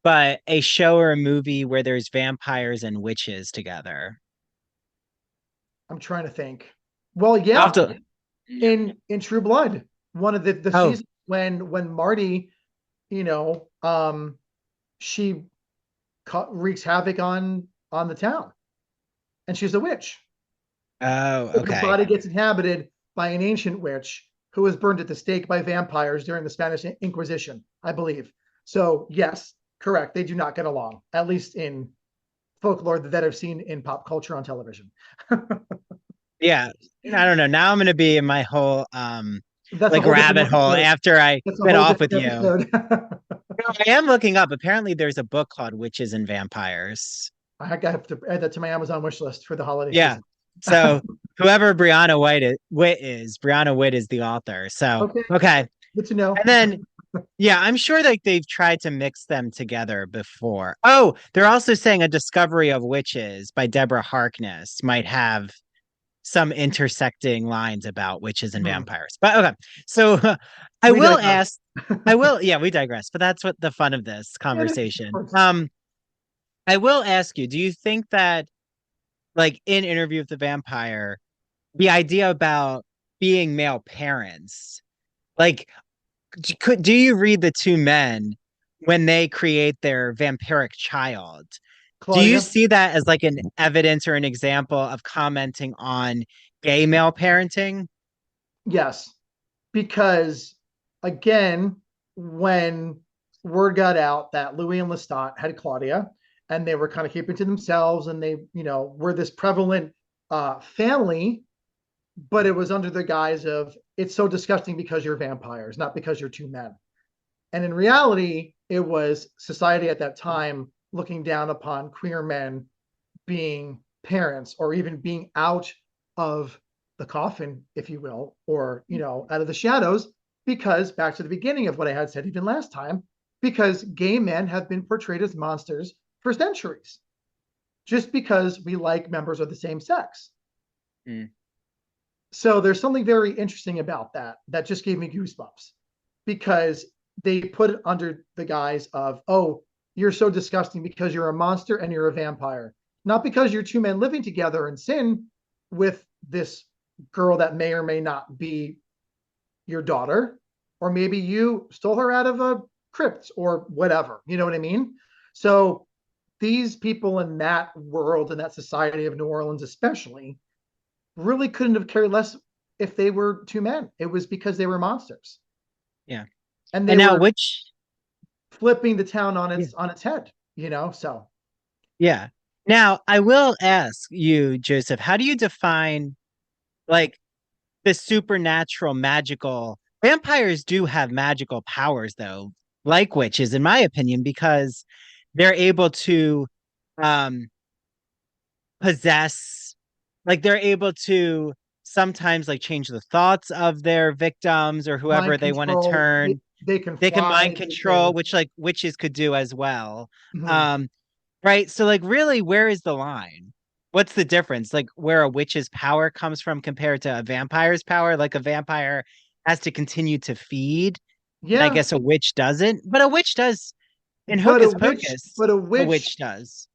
but a show or a movie where there's vampires and witches together? I'm trying to think. Well, I'll have yeah, to. in True Blood, one of the Oh, seasons when Marty, you know, she wreaks havoc on the town, and she's a witch. oh, The okay. body gets inhabited by an ancient witch who was burned at the stake by vampires during the Spanish Inquisition, I believe. So yes, correct. They do not get along, at least in folklore that I've seen in pop culture on television. Yeah. I don't know. Now I'm gonna be in my whole That's a like whole different rabbit hole episode. after I That's a get whole off with different you. episode. I am looking up. Apparently there's a book called Witches and Vampires. I have to add that to my Amazon wish list for the holiday Yeah. season. So whoever Witt is, Brianna Witt is the author. So Okay, okay. good to know. And then yeah, I'm sure like they've tried to mix them together before. Oh, they're also saying A Discovery of Witches by Deborah Harkness might have some intersecting lines about witches and Hmm. vampires. But okay. So I We will digress. ask I will yeah, we digress, but that's what the fun of this Yeah, it is, of conversation. course. I will ask you, do you think that like in Interview with the Vampire, the idea about being male parents, like do you read the two men when they create their vampiric child? Do you Claudia, see that as like an evidence or an example of commenting on gay male parenting? yes, because again, when word got out that Louis and Lestat had Claudia, and they were kind of keeping to themselves, and they, were this prevalent family, but it was under the guise of it's so disgusting because you're vampires, not because you're two men. And in reality, it was society at that time looking down upon queer men being parents or even being out of the coffin, if you will, or, out of the shadows because back to the beginning of what I had said even last time, because gay men have been portrayed as monsters for centuries, just because we like members of the same sex. Mm. So there's something very interesting about that that just gave me goosebumps, because they put it under the guise of, oh, you're so disgusting because you're a monster and you're a vampire, not because you're two men living together in sin with this girl that may or may not be your daughter, or maybe you stole her out of a crypt or whatever. You know what I mean? So these people in that world, in that society of New Orleans, especially, really couldn't have cared less if they were two men. It was because they were monsters, Yeah. and they And now were which flipping the town on yeah. its head. You know, so Yeah. Now I will ask you, Joseph, how do you define like the supernatural magical vampires do have magical powers though, like witches, in my opinion, because they're able to um possess they're able to sometimes like change the thoughts of their victims or whoever mind they want to control. turn. They can They can fly. mind They control, can. which like witches could do as well. Mhm. Um, right. So like really, where is the line? What's the difference? Like where a witch's power comes from compared to a vampire's power? Like a vampire has to continue to feed, and I Yeah, guess a witch doesn't. But a witch does in but Hocus Pocus, a a witch witch does.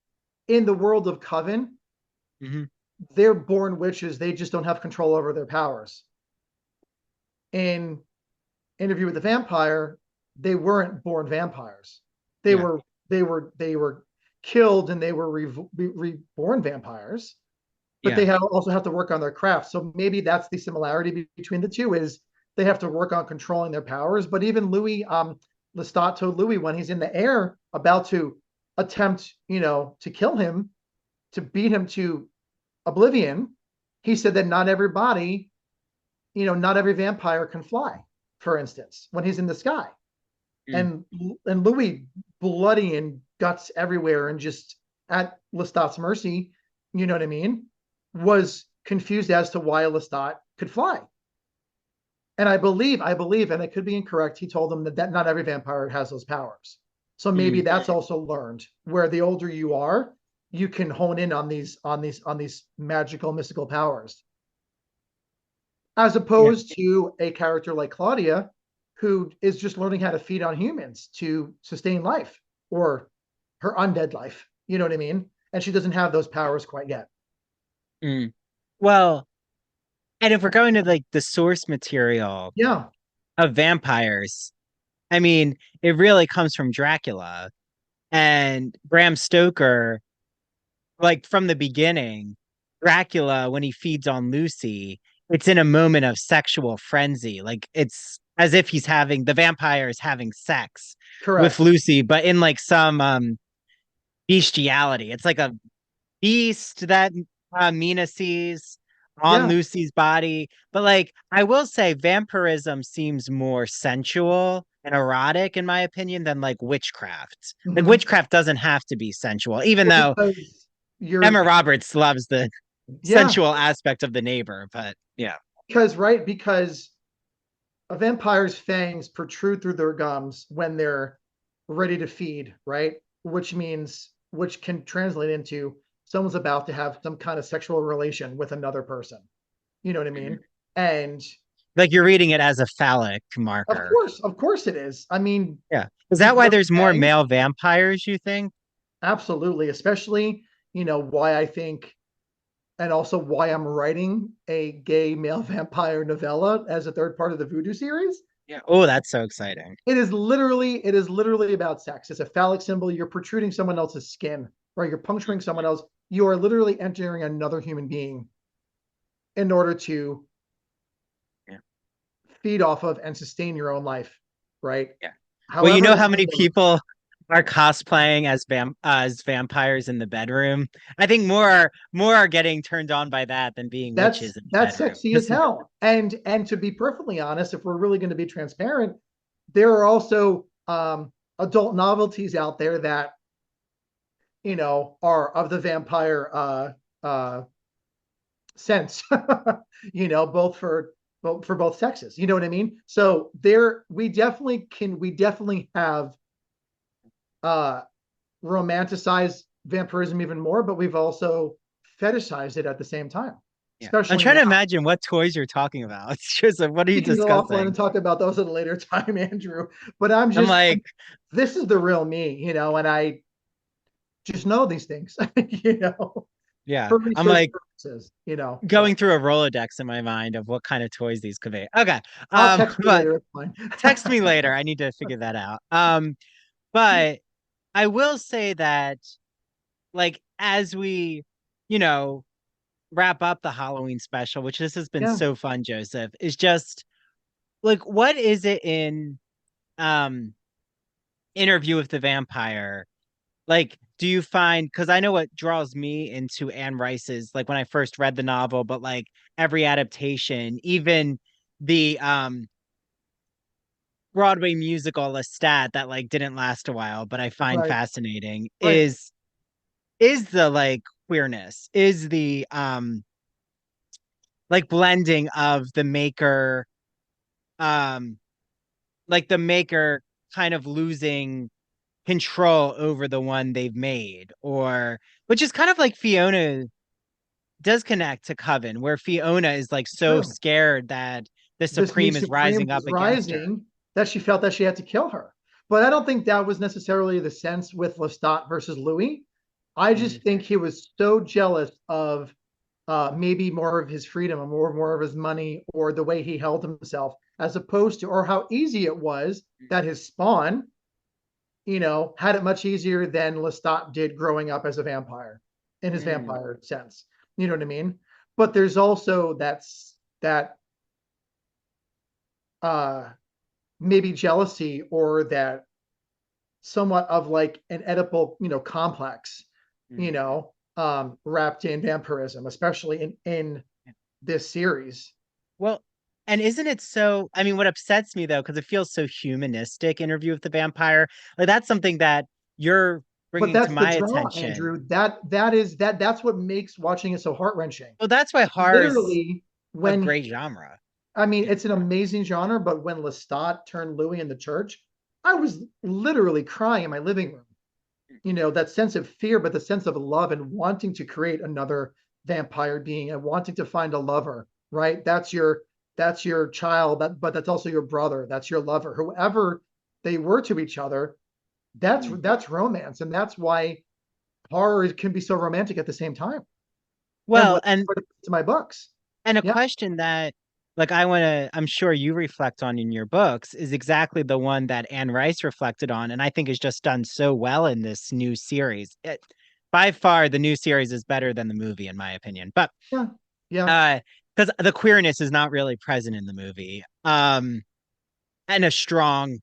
in the world of Coven, Hmm. they're born witches. They just don't have control over their powers. In Interview with the Vampire, they weren't born vampires. They Yeah. were they were killed and they were reborn vampires, but Yeah. also have to work on their craft. So maybe that's the similarity between the two, is they have to work on controlling their powers. But even Louis, Lestat told Louis when he's in the air about to attempt, to kill him, to beat him to oblivion, he said that not everybody, not every vampire can fly, for instance, when he's in the sky. Mm. And Louis, bloody and guts everywhere and just at Lestat's mercy, you know what I mean, was confused as to why Lestat could fly. And I believe, and I could be incorrect, he told them that not every vampire has those powers. So maybe Mm. that's also learned, where the older you are, you can hone in on these magical mystical powers, as Yeah. opposed to a character like Claudia, who is just learning how to feed on humans to sustain life, or her undead life. You know what I mean? And she doesn't have those powers quite yet. Mm. Well, and if we're going to like the source material Yeah, of vampires, I mean, it really comes from Dracula and Bram Stoker, like from the beginning. Dracula, when he feeds on Lucy, it's in a moment of sexual frenzy. Like it's as if the vampire is having sex with correct. Lucy, but in like some bestiality. It's like a beast that Mina sees on Yeah. Lucy's body. But like, I will say, vampirism seems more sensual and erotic, in my opinion, than like witchcraft. Like, Mm-hmm. witchcraft doesn't have to be sensual, even Well, though because you're, Emma Roberts loves the yeah, sensual aspect of the neighbor. But yeah, because a vampire's fangs protrude through their gums when they're ready to feed, right? Which can translate into someone's about to have some kind of sexual relation with another person. You know what I mhm. mean? And Like you're reading it as a phallic marker. of course it is. I mean, Yeah. Is you that why grow there's more fangs, male vampires, you think? absolutely, especially, why I think, and also why I'm writing a gay male vampire novella as a third part of the Voodoo series. Yeah. Oh, that's so exciting. It is literally about sex. It's a phallic symbol. You're protruding someone else's skin, right? You're puncturing someone else. You are literally entering another human being in order to Yeah. feed off of and sustain your own life, right? Yeah. Well, you However know how many random. people are cosplaying as vampires in the bedroom? I think more are getting turned on by that than being That's witches in the that's bedroom. sexy as hell. And to be perfectly honest, if we're really going to be transparent, there are also adult novelties out there that are of the vampire sense, both for well, for both sexes. You know what I mean? So there, we definitely have uh romanticized vampirism even more, but we've also fetishized it at the same time, Yeah. I'm especially trying to now. imagine what toys you're talking about. It's just like, what are you We can go offline discussing? and talk about those at a later time, Andrew. But I'm I'm just, like, this is the real me, and I just know these things, yeah. for I'm research like purposes. going So through a Rolodex in my mind of what kind of toys these could be. Okay. I'll text you But later. It's fine. text me later. I need to figure that out. But I will say that like as we, you know, wrap up the Halloween special, which this has been Yeah. so fun, Joseph, is just like what is it in um Interview with the Vampire? Like, do you find, because I know what draws me into Anne Rice's, like when I first read the novel, but like every adaptation, even the Broadway musical Lestat that like didn't last a while, but I find Right. fascinating, Right. is the like queerness, is the like blending of the maker, um like the maker kind of losing control over the one they've made, or which is kind of like Fiona does connect to Coven, where Fiona is like so True. scared that the This new Supreme is Supreme rising was up against her. rising that she felt that she had to kill her. But I don't think that was necessarily the sense with Lestat versus Louis. I Mm, just think he was so jealous of maybe more of his freedom or more of his money or the way he held himself, as opposed to, or how easy it was that his spawn, had it much easier than Lestat did growing up as a vampire in his mm, vampire sense. You know what I mean? But there's also that uh maybe jealousy or that somewhat of like an Oedipal, complex, mm. wrapped in vampirism, especially in this series. Well, and isn't it so? I mean, what upsets me though, because it feels so humanistic, Interview with the Vampire, like that's something that you're But bringing to that's the my draw, attention. Andrew. That's what makes watching it so heart wrenching. Well, that's why horror's Literally, a when great genre. I mean, Yeah. it's an amazing genre, but when Lestat turned Louis in the church, I was literally crying in my living room. That sense of fear, but the sense of love and wanting to create another vampire being and wanting to find a lover, right? That's your child, but that's also your brother, that's your lover, whoever they were to each other. That's Mm. that's romance, and that's why horror can be so romantic at the same time. And Well, what to my books. and a Yeah, question that like I want to I'm sure you reflect on in your books is exactly the one that Anne Rice reflected on and I think is just done so well in this new series. By far the new series is better than the movie in my opinion. But yeah, yeah, uh because the queerness is not really present in the movie. And a strong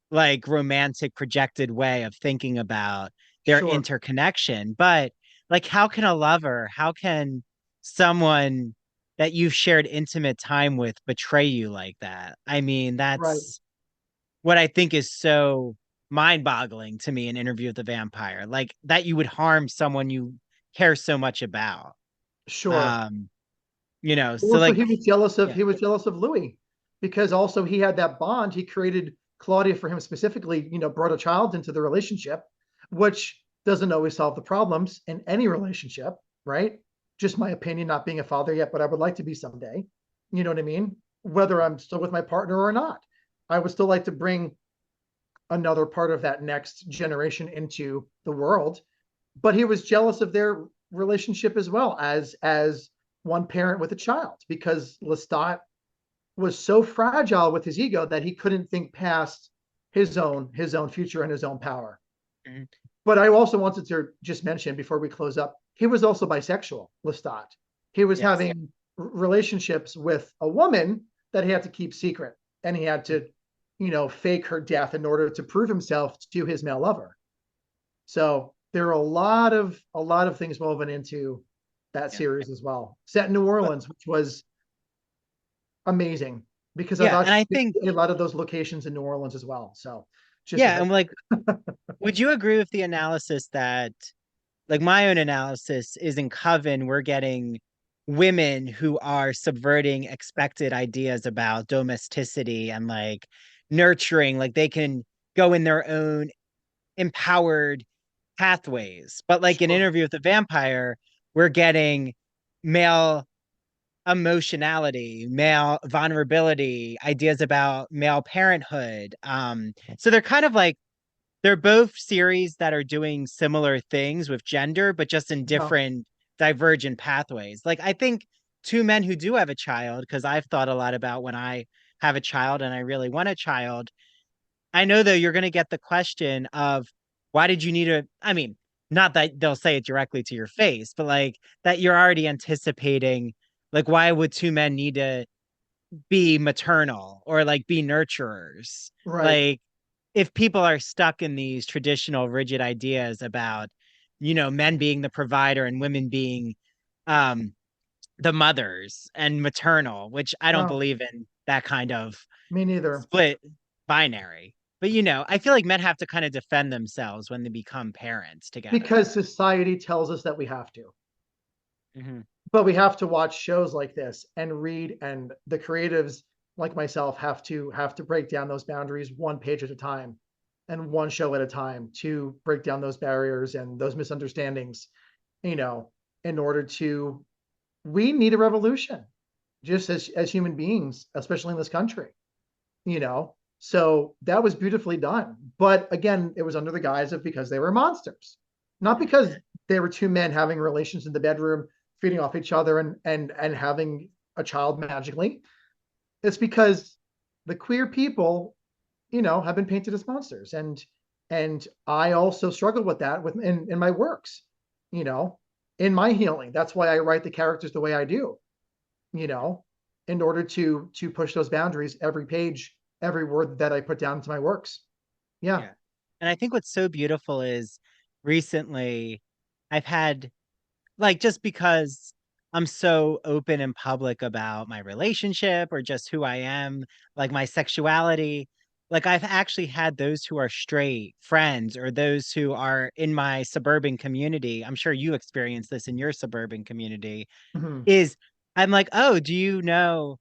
like romantic projected way of thinking about their sure, interconnection. But like, how can someone that you've shared intimate time with betray you like that? I mean, right, that's what I think is so mind boggling to me in Interview with the Vampire. Like that you would harm someone you care so much about. sure. Um, so Also, like, he yeah. was jealous of Louis because also he had that bond. He created Claudia for him specifically. Brought a child into the relationship, which doesn't always solve the problems in any relationship, right? Just my opinion, not being a father yet, but I would like to be someday. You know what I mean? Whether I'm still with my partner or not, I would still like to bring another part of that next generation into the world. But he was jealous of their relationship as well as one parent with a child because Lestat was so fragile with his ego that he couldn't think past his own future and his own power. Mhm. But I also wanted to just mention before we close up, he was also bisexual, Lestat. He was Yes. having relationships with a woman that he had to keep secret, and he had to, fake her death in order to prove himself to his male lover. So there are a lot of things woven into that Yeah. series as well. Set in New But Orleans, which was amazing because I've yeah, and I actually think been to a lot of those locations in New Orleans as well. So just a yeah, head. and like would you agree with the analysis that like my own analysis is in Coven, we're getting women who are subverting expected ideas about domesticity and like nurturing, like they can go in their own empowered pathways. But like in Sure. Interview with the Vampire, we're getting male emotionality, male vulnerability, ideas about male parenthood. So they're kind of like they're both series that are doing similar things with gender, but just in Yeah. different divergent pathways. Like I think two men who do have a child, because I've thought a lot about when I have a child and I really want a child. I know though you're gonna get the question of why did you need a I mean, not that they'll say it directly to your face, but like that you're already anticipating like why would two men need to be maternal or like be nurturers? Right. Like if people are stuck in these traditional rigid ideas about, men being the provider and women being um the mothers and maternal, which I don't No, believe in that kind of me neither. split binary. But I feel like men have to kind of defend themselves when they become parents Because together. society tells us that we have to. Hmm. But we have to watch shows like this and read, and the creatives like myself have to break down those boundaries one page at a time and one show at a time to break down those barriers and those misunderstandings, you know, in order to we need a revolution just as human beings, especially in this country, you know. So that was beautifully done. But again, it was under the guise of because they were monsters, not because they were two men having relations in the bedroom, feeding off each other and having a child magically. It's because the queer people, have been painted as monsters. And I also struggle with that in my works, you know, in my healing. That's why I write the characters the way I do, you know, in order to push those boundaries every page, every word that I put down into my works. Yeah. Yeah. And I think what's so beautiful is recently I've had like just because I'm so open and public about my relationship or just who I am, like my sexuality, like I've actually had those who are straight friends or those who are in my suburban community. I'm sure you experience this in your suburban community. Mhm. Is I'm like, "Oh, do you know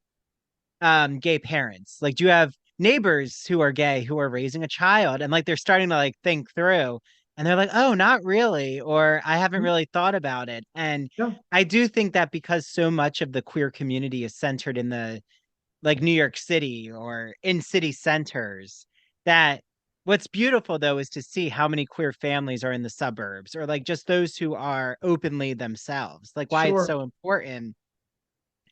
gay parents? Like, do you have neighbors who are gay who are raising a child?" And like they're starting to like think through and they're like, "Oh, not really," or "I haven't Mhm. really thought about it." And Yeah. I do think that because so much of the queer community is centered in the like New York City or in city centers, that what's beautiful though is to see how many queer families are in the suburbs or like just those who are openly themselves. Like why it's Sure. so important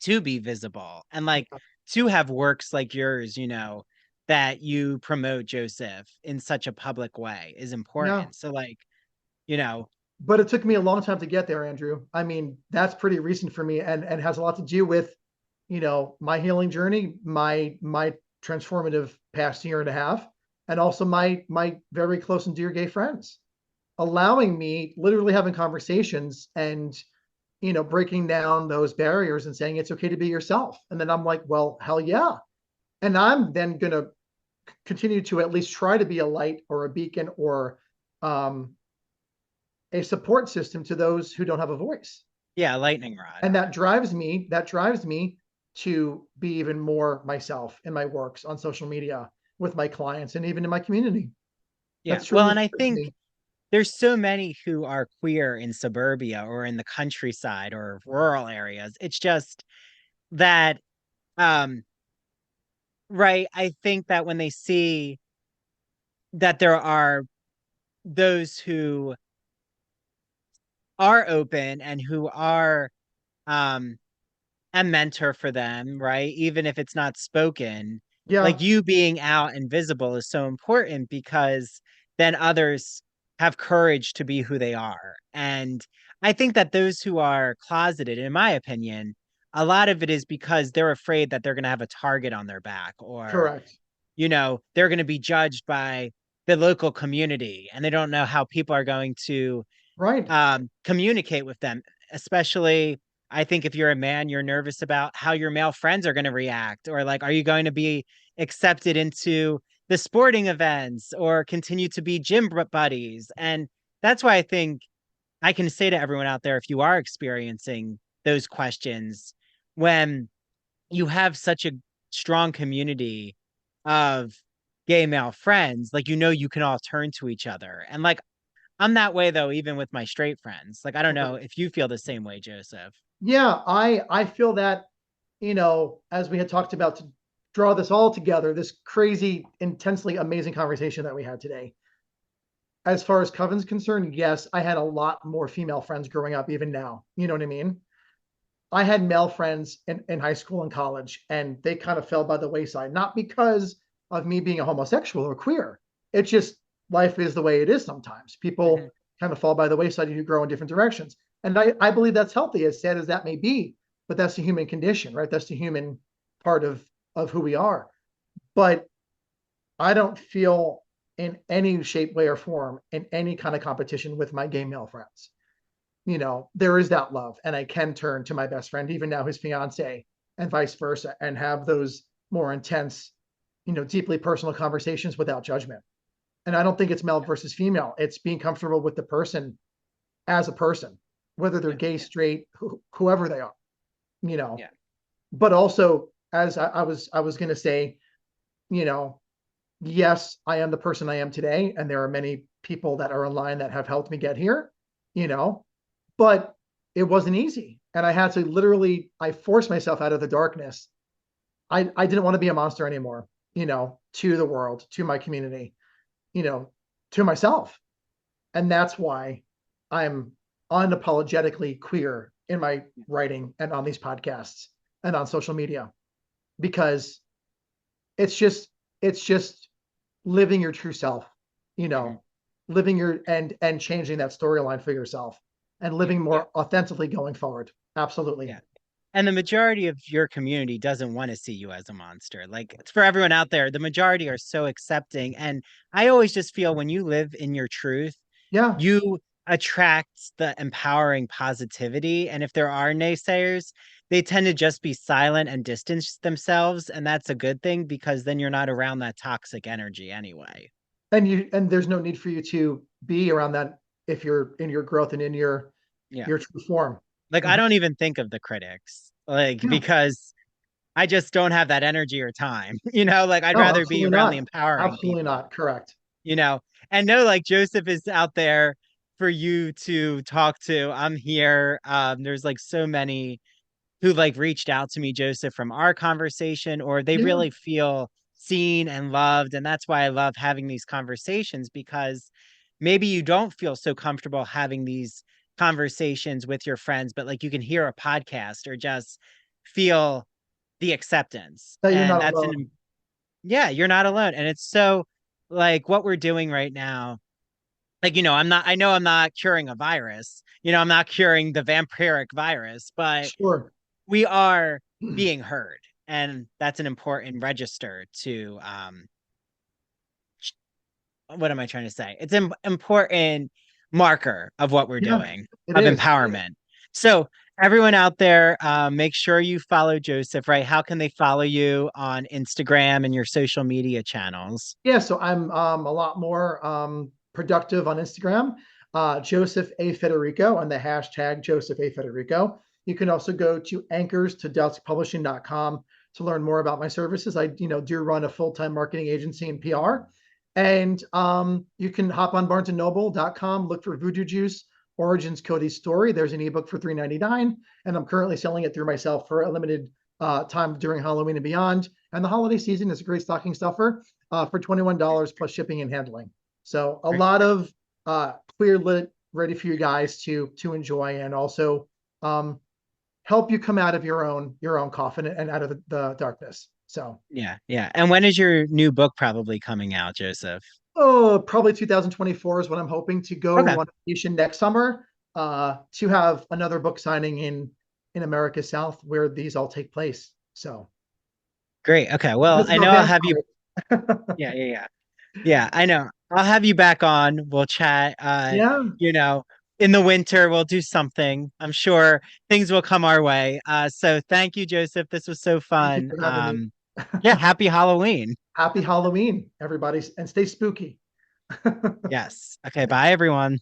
to be visible and like Yeah. to have works like yours, that you promote Joseph in such a public way is Yeah. important. So like, you know, But it took me a long time to get there, Andrew. I mean, that's pretty recent for me and has a lot to do with, my healing journey, my transformative past year and a half, and also my very close and dear gay friends, allowing me literally having conversations and breaking down those barriers and saying it's okay to be yourself. And then I'm like, well, hell yeah. And I'm then going to continue to at least try to be a light or a beacon or um, a support system to those who don't have a voice. yeah, lightning rod. And that drives me to be even more myself in my works on social media with my clients and even in my community. Yeah. That's Well, truly and I important to think me. there's so many who are queer in suburbia or in the countryside or rural areas. It's just that um right, I think that when they see that there are those who are open and who are um a mentor for them, right? Even if it's not spoken, like Yeah. you being out and visible is so important because then others have courage to be who they are. And I think that those who are closeted, in my opinion, a lot of it is because they're afraid that they're going to have a target on their back or, Correct. they're going to be judged by the local community and they don't know how people are going to Right. communicate with them. Especially, I think if you're a man, you're nervous about how your male friends are going to react, or like, are you going to be accepted into the sporting events or continue to be gym buddies? And that's why I think I can say to everyone out there, if you are experiencing those questions when you have such a strong community of gay male friends, like, you can all turn to each other. And like, I'm that way though, even with my straight friends. Like, I don't know if you feel the same way, Joseph. Yeah, I feel that, as we had talked about to draw this all together, this crazy, intensely amazing conversation that we had today. As far as Coven's concerned, yes, I had a lot more female friends growing up, even now. You know what I mean? I had male friends in high school and college, and they kind of fell by the wayside, not because of me being a homosexual or queer. It's just life is the way it is sometimes. Mhm. People kind of fall by the wayside and you grow in different directions. And I believe that's healthy, as sad as that may be, but that's the human condition, right? That's the human part of who we are. But I don't feel in any shape, way, or form in any kind of competition with my gay male friends. There is that love, and I can turn to my best friend, even now his fiance, and vice versa, and have those more intense, deeply personal conversations without judgment. And I don't think it's male versus female. It's being comfortable with the person as a person, whether they're Yeah. gay, straight, whoever they are, you know. Yeah. But also, as I was going to say, you know, yes, I am the person I am today, and there are many people that are in line that have helped me get here, you know, but it wasn't easy. And I had to literally, I forced myself out of the darkness. I didn't want to be a monster anymore, to the world, to my community, you know, to myself. And that's why I'm unapologetically queer in my writing and on these podcasts and on social media, because it's just, it's just living your true self, you Mhm. know, living your and changing that storyline for yourself and Yeah. living more authentically going forward. Absolutely. Yeah. And the majority of your community doesn't want to see you as a monster. Like, it's for everyone out there, the majority are so accepting. And I always just feel when you live in your truth, Yeah. you attract the empowering positivity. And if there are naysayers, they tend to just be silent and distance themselves. And that's a good thing because then you're not around that toxic energy anyway. And there's no need for you to be around that if you're in your growth and in your Yeah. your true form. Like, I Mhm. don't even think of the critics, like, Yeah. because I just don't have that energy or time. Like, I'd No, rather be absolutely around the not. empowering Absolutely people, not. Correct. you know, and know, like, Joseph is out there for you to talk to. I'm here. There's like so many who like reached out to me, Joseph, from our conversation, or they Yeah. really feel seen and loved. And that's why I love having these conversations, because maybe you don't feel so comfortable having these conversations with your friends, but like you can hear a podcast or just feel the acceptance. That you're And not that's alone. yeah, you're not alone. And it's so like what we're doing right now. Like, I know I'm not curing a virus, I'm not curing the vampiric virus, but Sure. we are being heard. And that's an important register to what am I trying to say? It's an important marker of what we're Yeah, doing, it of is. empowerment. So everyone out there, make sure you follow Joseph, right? How can they follow you on Instagram and your social media channels? Yeah, so I'm a lot more productive on Instagram. Joseph A. Federico and the hashtag Joseph A. Federico. You can also go to anchors to to learn more about my services. I, do run a full-time marketing agency and PR. And you can hop on barnesandnoble.com, look for Voodoo Juice, Origins Cody's Story. There's an ebook for $3.99, and I'm currently selling it through myself for a limited time during Halloween and beyond. And the holiday season is a great stocking stuffer for $21 plus shipping and handling. So a Great. lot of clear lit ready for you guys to enjoy, and also um, help you come out of your own coffin and out of the darkness. So Yeah, yeah. And when is your new book probably coming out, Joseph? probably 2024 is what I'm hoping, to Okay. go on vacation next summer, to have another book signing in America's South where these all take place. So Great. Okay. Well, it's I about know I'll have you. vampires. Yeah, yeah, yeah. Yeah, I know. I'll have you back on. We'll chat. Yeah. You know, in the winter, we'll do something. I'm sure things will come our way. So thank you, Joseph. This was so Thank you fun. for having me. Yeah, happy Halloween. Happy Halloween, everybody, and stay spooky. Yes. Okay, bye everyone.